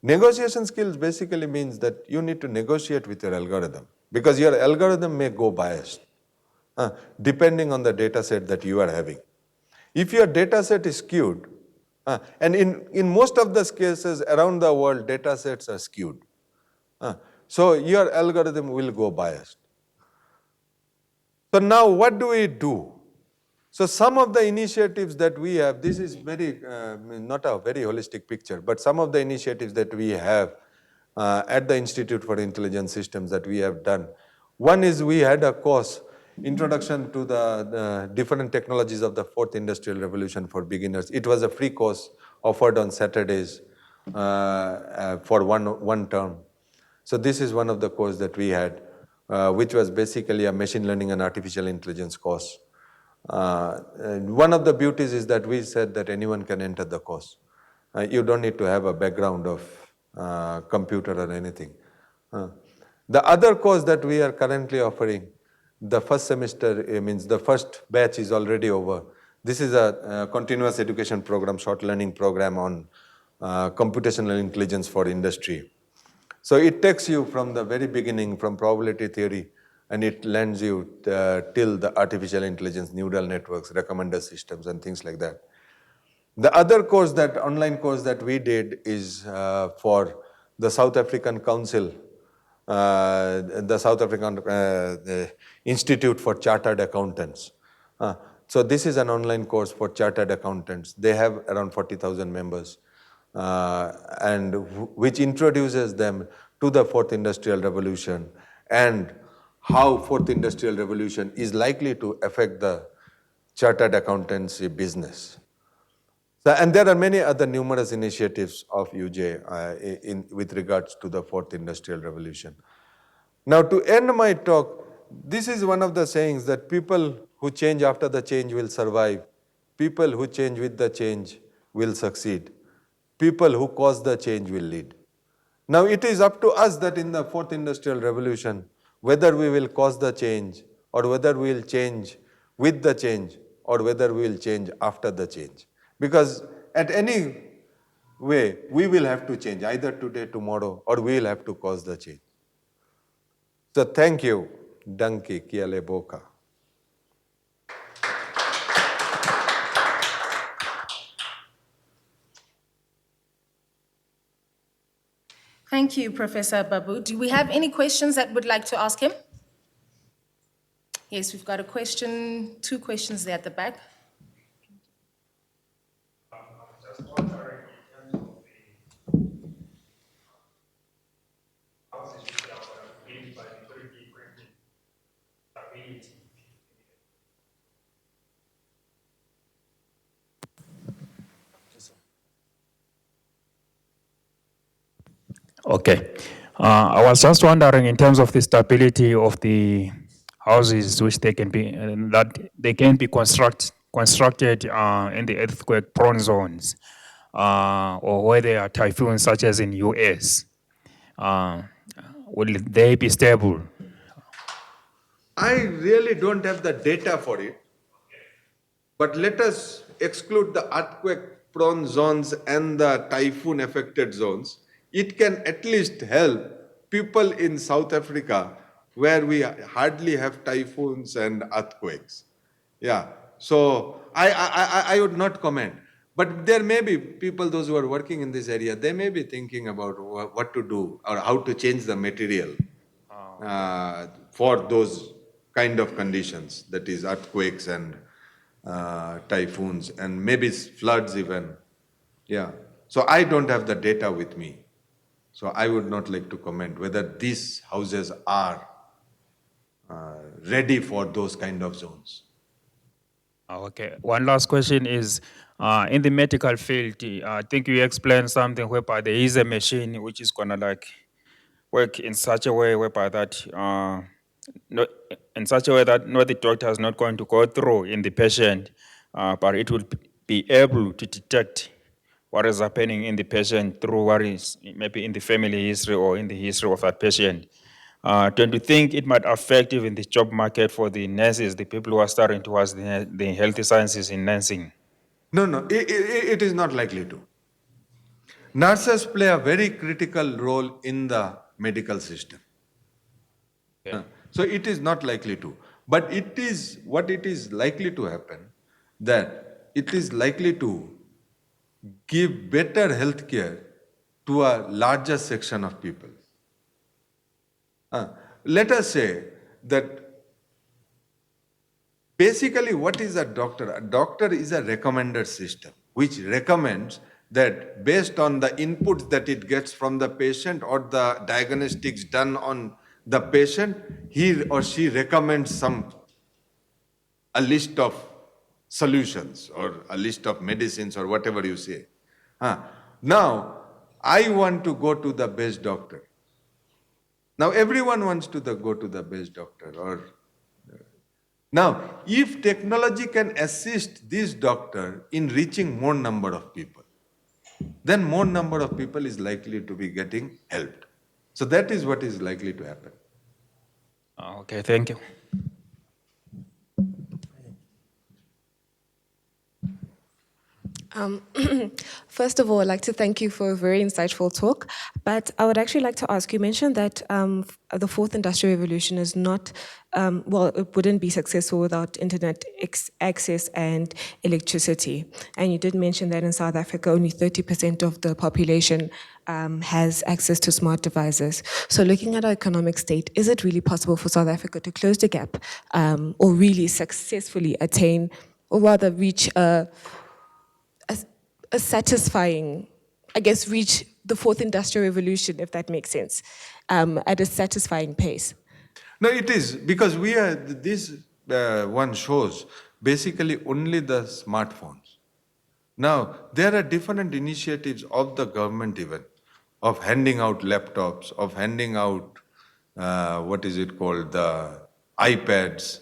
Negotiation skills basically means that you need to negotiate with your algorithm, because your algorithm may go biased depending on the data set that you are having. If your data set is skewed, and in most of the cases around the world, data sets are skewed. So your algorithm will go biased. So now what do we do? So some of the initiatives that we have, this is not a very holistic picture, but some of the initiatives that we have at the Institute for Intelligent Systems that we have done. One is we had a course, Introduction to the Different Technologies of the Fourth Industrial Revolution for Beginners. It was a free course offered on Saturdays for one term. So this is one of the courses that we had, which was basically a machine learning and artificial intelligence course. One of the beauties is that we said that anyone can enter the course. You don't need to have a background of computer or anything. The other course that we are currently offering, the first semester, means the first batch is already over. This is a continuous education program, short learning program on computational intelligence for industry. So it takes you from the very beginning, from probability theory, and it lands you till the artificial intelligence, neural networks, recommender systems, and things like that. The other course, that online course that we did, is for the South African Council, the South African Institute for Chartered Accountants. So this is an online course for chartered accountants. They have around 40,000 members, and which introduces them to the fourth industrial revolution and how fourth industrial revolution is likely to affect the chartered accountancy business. So, and there are many other numerous initiatives of UJ with regards to the fourth industrial revolution. Now, to end my talk, this is one of the sayings that people who change after the change will survive. People who change with the change will succeed. People who cause the change will lead. Now, it is up to us that in the fourth industrial revolution, whether we will cause the change, or whether we will change with the change, or whether we will change after the change. Because at any way, we will have to change, either today, tomorrow, or we will have to cause the change. So thank you, Danke, Kiale Boka. Thank you, Professor Babu. Do we have any questions that would like to ask him? Yes, we've got a question, 2 questions there at the back. Just wondering, in terms of the houses which are built by the 3D printing ability. Okay. I was just wondering, in terms of the stability of the houses which they can be constructed in the earthquake-prone zones, or where there are typhoons, such as in US. Uh, will they be stable? I really don't have the data for it, but let us exclude the earthquake prone zones and the typhoon affected zones. It can at least help people in South Africa where we hardly have typhoons and earthquakes. Yeah. So I would not comment. But there may be people, those who are working in this area, they may be thinking about what to do or how to change the material for those kind of conditions, that is earthquakes and typhoons and maybe floods even. Yeah. So I don't have the data with me. So I would not like to comment whether these houses are ready for those kind of zones. Okay. One last question is, in the medical field, I think you explained something whereby there is a machine which is gonna like work in such a way whereby that, not, in such a way that no, the doctor is not going to go through in the patient, but it will be able to detect what is happening in the patient through what is maybe in the family history or in the history of that patient. Don't you think it might affect even the job market for the nurses, the people who are starting towards the healthy sciences in nursing? No, it is not likely to. Nurses play a very critical role in the medical system. Okay. So it is not likely to. But it is what it is likely to happen, that it is likely to give better health care to a larger section of people. Let us say that basically what is a doctor? A doctor is a recommender system which recommends that based on the inputs that it gets from the patient or the diagnostics done on the patient, he or she recommends a list of solutions or a list of medicines or whatever you say. Now, I want to go to the best doctor. Now, everyone wants to go to the best doctor. Now, if technology can assist this doctor in reaching more number of people, then more number of people is likely to be getting helped. So that is what is likely to happen. Okay, thank you. First of all, I'd like to thank you for a very insightful talk. But I would actually like to ask, you mentioned that the fourth industrial revolution is not, well, it wouldn't be successful without internet access and electricity. And you did mention that in South Africa, only 30% of the population has access to smart devices. So looking at our economic state, is it really possible for South Africa to close the gap or really successfully attain, or rather reach a satisfying, I guess, reach the fourth industrial revolution, if that makes sense, at a satisfying pace? No, it is because this one shows basically only the smartphones. Now, there are different initiatives of the government even, of handing out laptops, of handing out, what is it called, the iPads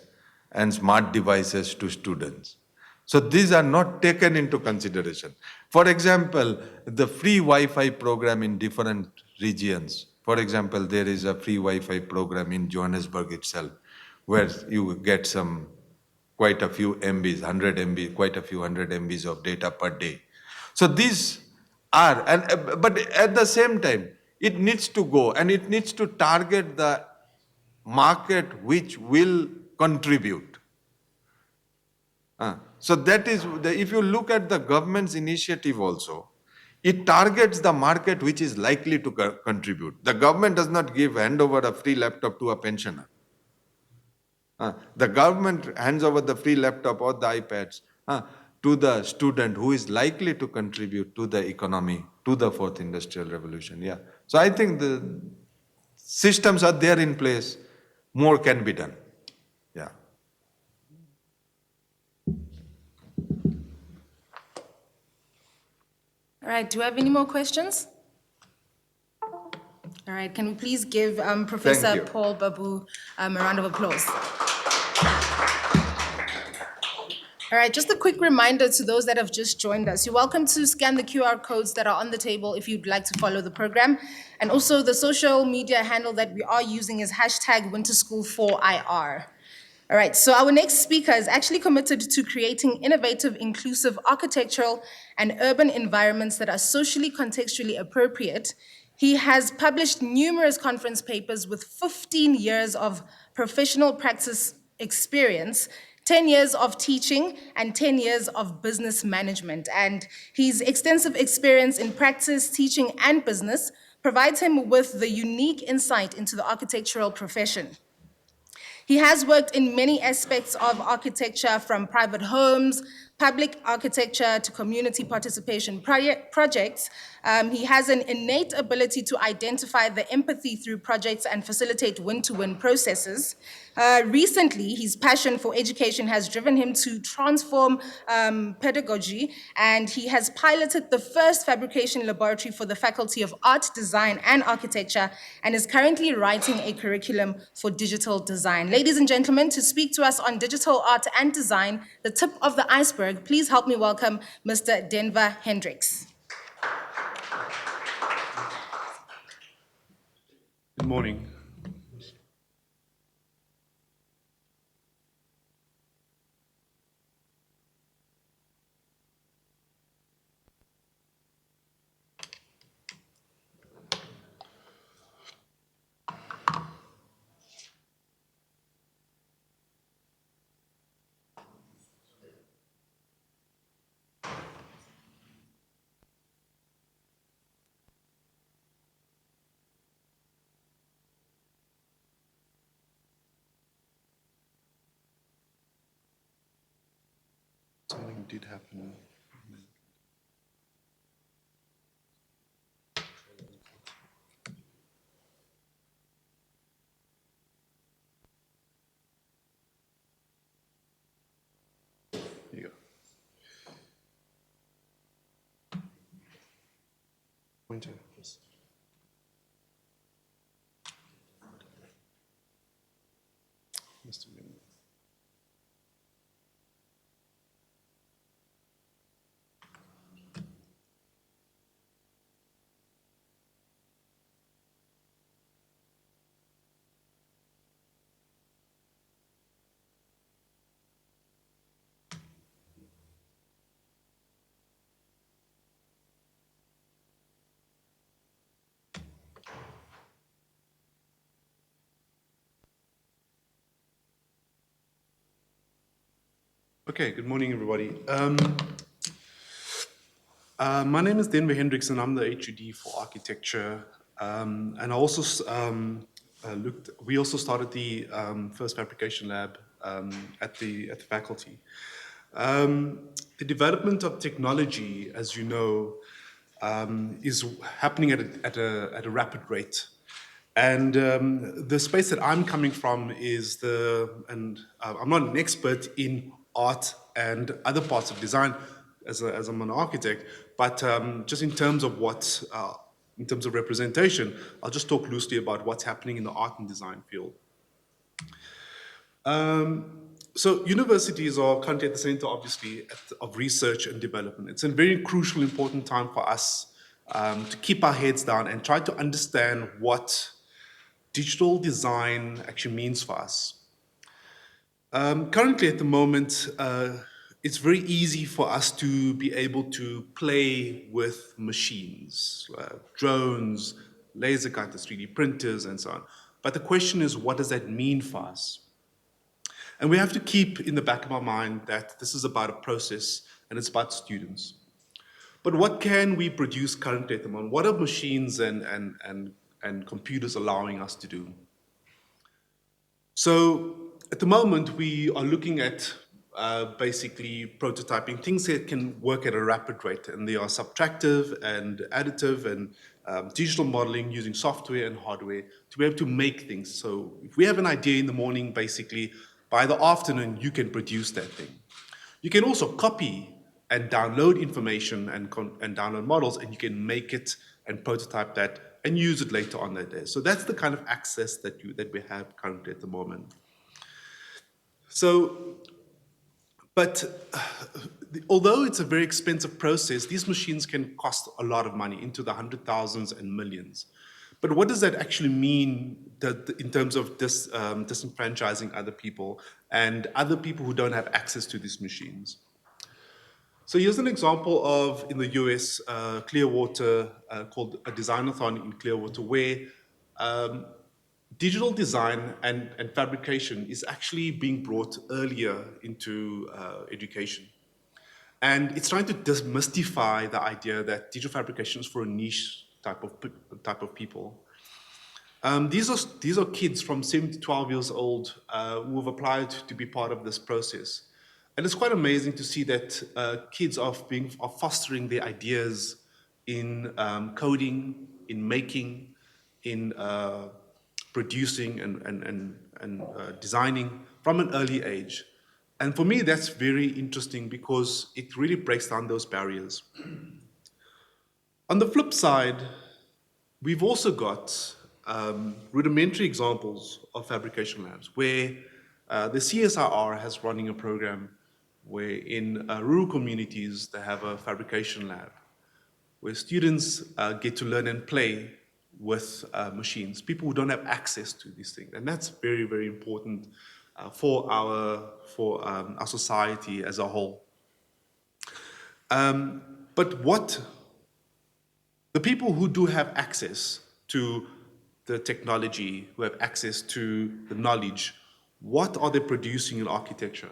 and smart devices to students. So these are not taken into consideration. For example, the free Wi-Fi program in different regions. For example, there is a free Wi-Fi program in Johannesburg itself, where you get quite a few MBs, 100 MB, quite a few 100 MBs of data per day. So these are, but at the same time, it needs to go and it needs to target the market which will contribute. So that is, if you look at the government's initiative also, it targets the market which is likely to contribute. The government does not hand over a free laptop to a pensioner. The government hands over the free laptop or the iPads to the student who is likely to contribute to the economy, to the fourth industrial revolution. Yeah. So I think the systems are there in place. More can be done. Yeah. All right, do we have any more questions? All All right, can we please give Professor you. Paul Babu a round of applause? All right, just a quick reminder to those that have just joined us. You're welcome to scan the QR codes that are on the table if you'd like to follow the program. And also the social media handle that we are using is hashtag winterschool4IR. All right, so our next speaker is actually committed to creating innovative, inclusive architectural and urban environments that are socially contextually appropriate. He has published numerous conference papers with 15 years of professional practice experience, 10 years of teaching, and 10 years of business management. And his extensive experience in practice, teaching, and business provides him with the unique insight into the architectural profession. He has worked in many aspects of architecture, from private homes, public architecture, to community participation projects. He has an innate ability to identify the empathy through projects and facilitate win-to-win processes. Recently, his passion for education has driven him to transform pedagogy, and he has piloted the first fabrication laboratory for the Faculty of Art, Design, and Architecture, and is currently writing a curriculum for digital design. Ladies and gentlemen, to speak to us on digital art and design, the tip of the iceberg, please help me welcome Mr. Denver Hendricks. Good morning. Something did happen. Here you go. Pointer. Must have been. Okay, good morning, everybody. My name is Denver Hendricks, and I'm the HUD for architecture. And I also we also started the first fabrication lab at the faculty. The development of technology, as you know, is happening at a rapid rate. And the space that I'm coming from is I'm not an expert in art and other parts of design as I'm an architect, but just in terms of in terms of representation, I'll just talk loosely about what's happening in the art and design field. So universities are currently at the center, obviously, of research and development. It's a very crucial, important time for us to keep our heads down and try to understand what digital design actually means for us. Currently, at the moment, it's very easy for us to be able to play with machines, drones, laser cutters, 3D printers, and so on. But the question is, what does that mean for us? And we have to keep in the back of our mind that this is about a process and it's about students. But what can we produce currently at the moment? What are machines and computers allowing us to do? So at the moment, we are looking at basically prototyping things that can work at a rapid rate, and they are subtractive and additive and digital modeling using software and hardware to be able to make things. So if we have an idea in the morning, basically, by the afternoon, you can produce that thing. You can also copy and download information and download models, and you can make it and prototype that and use it later on that day. So that's the kind of access that we have currently at the moment. So, but although it's a very expensive process, these machines can cost a lot of money, into the hundred thousands and millions. But what does that actually mean in terms of disenfranchising other people and other people who don't have access to these machines? So here's an example of, in the US, Clearwater, called a design-a-thon in Clearwater, where digital design and fabrication is actually being brought earlier into education. And it's trying to demystify the idea that digital fabrication is for a niche type of people. These are kids from 7 to 12 years old who have applied to be part of this process. And it's quite amazing to see that kids are fostering their ideas in coding, in making, in producing and designing from an early age. And for me, that's very interesting because it really breaks down those barriers. On the flip side, we've also got rudimentary examples of fabrication labs where the CSIR has running a program where in rural communities they have a fabrication lab where students get to learn and play with machines, people who don't have access to these things. And that's very, very important for our society as a whole. But what the people who do have access to the technology, who have access to the knowledge, what are they producing in architecture?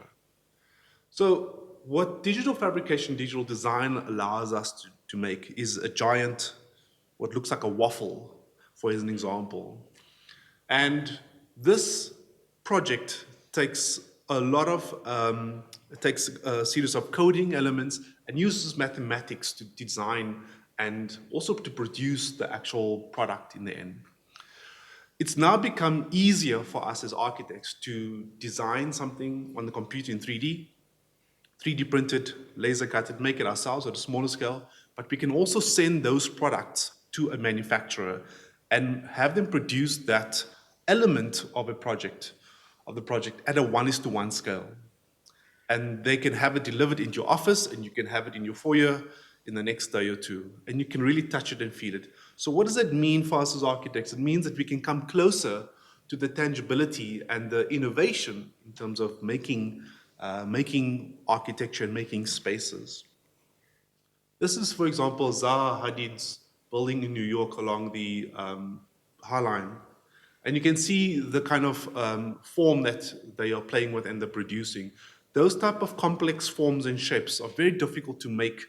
So what digital fabrication, digital design allows us to make is a giant, what looks like a waffle, for an example. And this project takes a lot of, it takes a series of coding elements and uses mathematics to design and also to produce the actual product in the end. It's now become easier for us as architects to design something on the computer in 3D printed, laser cutted, make it ourselves at a smaller scale, but we can also send those products to a manufacturer and have them produce that element of the project at a 1:1 scale. And they can have it delivered into your office, and you can have it in your foyer in the next day or two, and you can really touch it and feel it. So what does that mean for us as architects? It means that we can come closer to the tangibility and the innovation in terms of making architecture and making spaces. This is, for example, Zaha Hadid's building in New York along the High Line. And you can see the kind of form that they are playing with and they're producing. Those type of complex forms and shapes are very difficult to make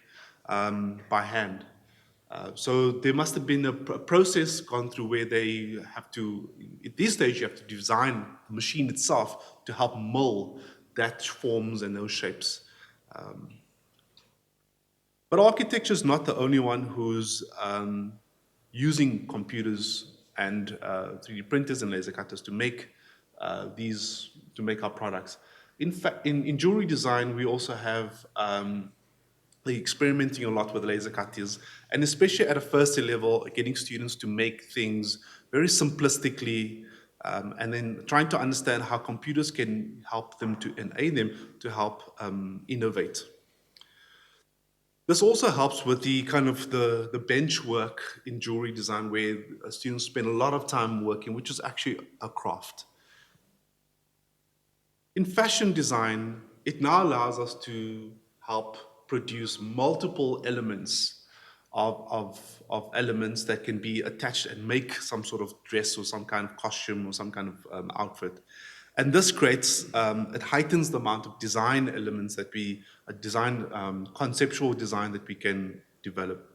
by hand. So there must have been a process gone through where they have to, at this stage, you have to design the machine itself to help mold that forms and those shapes. But architecture is not the only one who's using computers and 3D printers and laser cutters to make our products. In fact, in jewelry design, we also have experimenting a lot with laser cutters, and especially at a first year level, getting students to make things very simplistically, and then trying to understand how computers can help them to enable them to help innovate. This also helps with the kind of the bench work in jewelry design where students spend a lot of time working, which is actually a craft. In fashion design, it now allows us to help produce multiple elements of elements that can be attached and make some sort of dress or some kind of costume or some kind of outfit. And this creates, it heightens the amount of design elements that conceptual design that we can develop.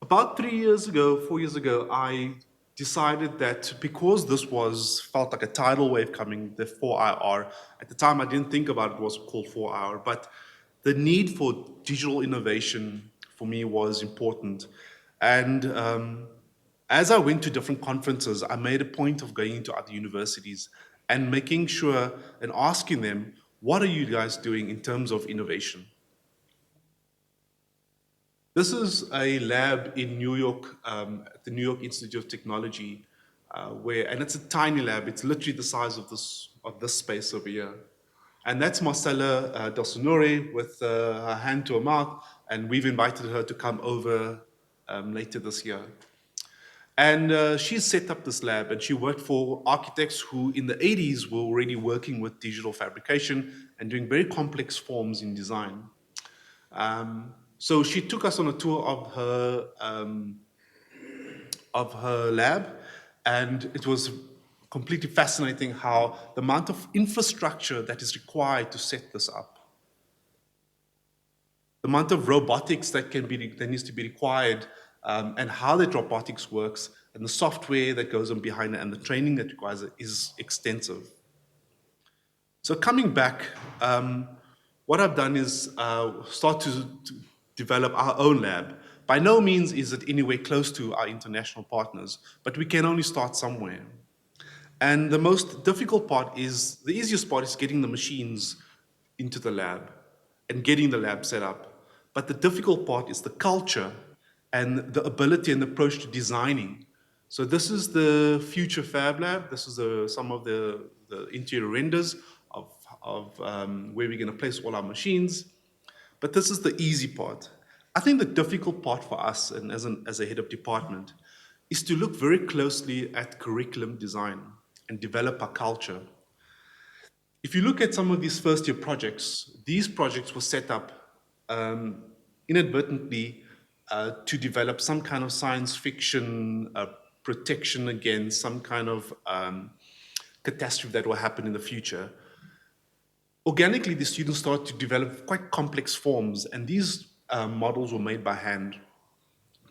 About 4 years ago, I decided that because this felt like a tidal wave coming, the 4IR, at the time I didn't think about it was called 4IR, but the need for digital innovation for me was important. And as I went to different conferences, I made a point of going into other universities and making sure and asking them, what are you guys doing in terms of innovation? This is a lab in New York, at the New York Institute of Technology, and it's a tiny lab. It's literally the size of this space over here. And that's Marcella Del Sonore with her hand to her mouth, and we've invited her to come over later this year. And she set up this lab, and she worked for architects who in the 80s were already working with digital fabrication and doing very complex forms in design. So she took us on a tour of her lab, and it was completely fascinating how the amount of infrastructure that is required to set this up, the amount of robotics that needs to be required, and how that robotics works, and the software that goes on behind it, and the training that requires it is extensive. So coming back, what I've done is start to develop our own lab. By no means is it anywhere close to our international partners, but we can only start somewhere. And the most difficult part is, the easiest part is getting the machines into the lab and getting the lab set up. But the difficult part is the culture and the ability and approach to designing. So this is the future Fab Lab. This is some of the interior renders of where we're going to place all our machines. But this is the easy part. I think the difficult part for us, and as a head of department, is to look very closely at curriculum design and develop a culture. If you look at some of these first-year projects, these projects were set up inadvertently to develop some kind of science fiction protection against some kind of catastrophe that will happen in the future. Organically, the students started to develop quite complex forms, and these models were made by hand.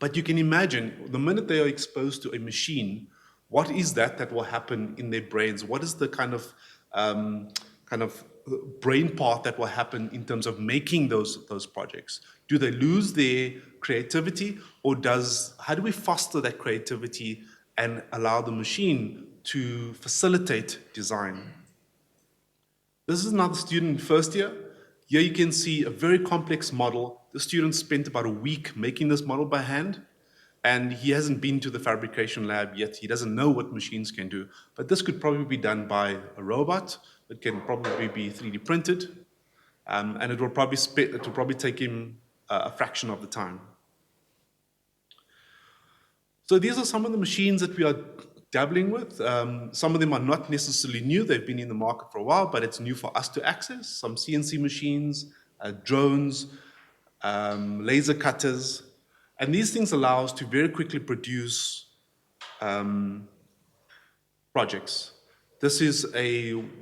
But you can imagine, the minute they are exposed to a machine, what is that will happen in their brains? What is the kind of brain part that will happen in terms of making those projects? Do they lose their creativity, or how do we foster that creativity and allow the machine to facilitate design? This is another student in first year. Here you can see a very complex model. The student spent about a week making this model by hand, and he hasn't been to the fabrication lab yet. He doesn't know what machines can do, but this could probably be done by a robot. It can probably be 3D printed, and it will probably take him a fraction of the time. So these are some of the machines that we are dabbling with. Some of them are not necessarily new. They've been in the market for a while, but it's new for us to access. Some CNC machines, drones, laser cutters. And these things allow us to very quickly produce projects. This is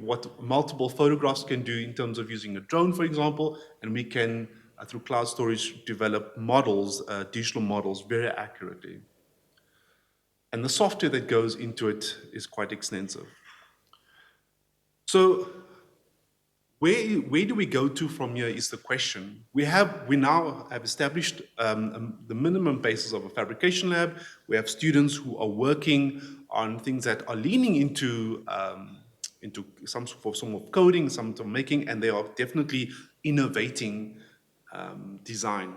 what multiple photographs can do in terms of using a drone, for example, and we can, through cloud storage, develop models, digital models, very accurately. And the software that goes into it is quite extensive. So where do we go to from here is the question. We now have established the minimum basis of a fabrication lab. We have students who are working on things that are leaning into some form of coding, some of making, and they are definitely innovating design.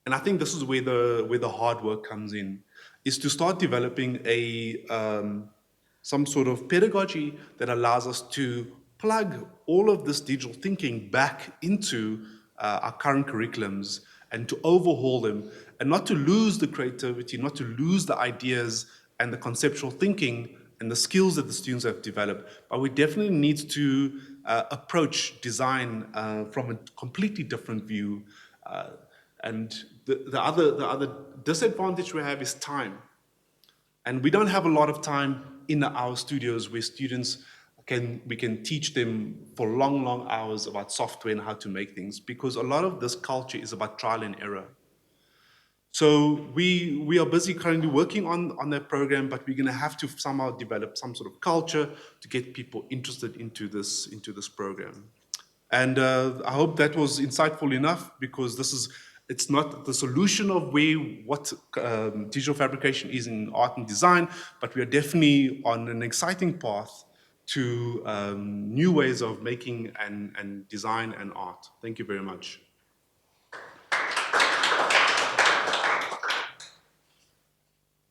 And I think this is where the hard work comes in, is to start developing some sort of pedagogy that allows us to plug all of this digital thinking back into our current curriculums and to overhaul them, and not to lose the creativity, not to lose the ideas and the conceptual thinking and the skills that the students have developed. But we definitely need to approach design from a completely different view. And the other disadvantage we have is time. And we don't have a lot of time in our studios where students we can teach them for long, long hours about software and how to make things, because a lot of this culture is about trial and error. So we are busy currently working on that program, but we're going to have to somehow develop some sort of culture to get people interested into this program. And I hope that was insightful enough, because it's not the solution of what digital fabrication is in art and design, but we are definitely on an exciting path to new ways of making and design and art. Thank you very much.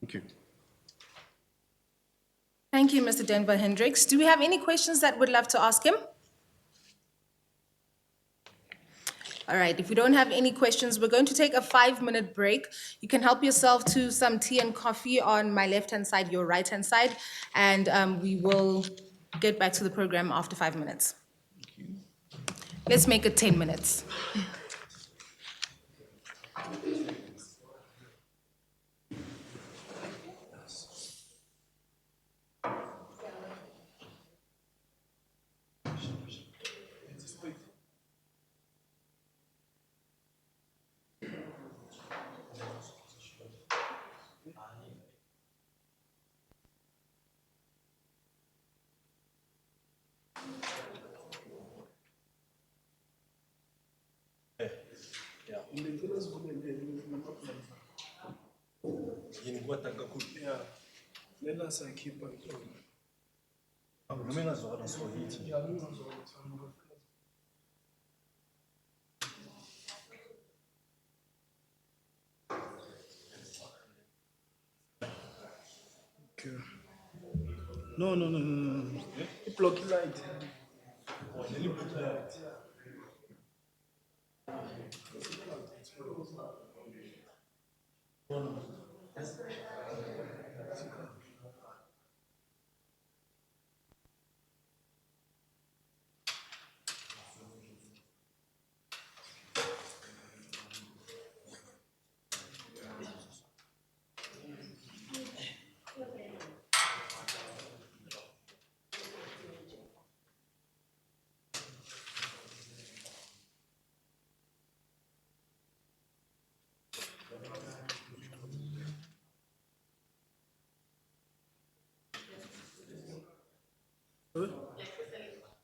Thank you. Thank you, Mr. Denver Hendricks. Do we have any questions that would love to ask him? All right, if we don't have any questions, we're going to take a 5-minute break. You can help yourself to some tea and coffee on my left-hand side, your right-hand side, and we will get back to the program after 5 minutes. Let's make it 10 minutes. No, no, no, no, no, no. Block light.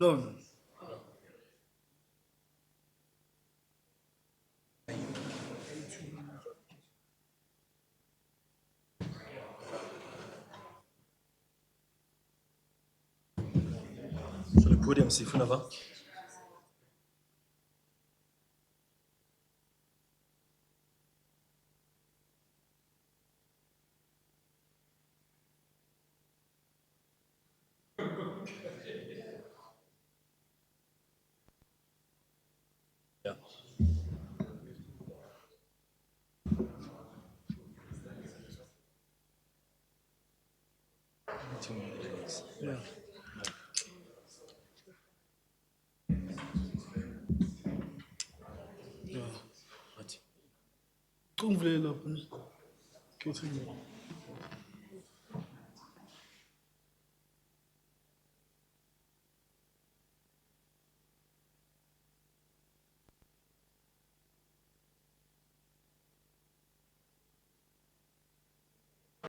No, no. Sur le podium, c'est fou là-bas. Yeah. Yeah. Yeah. Kom vlei lapha. Kethu.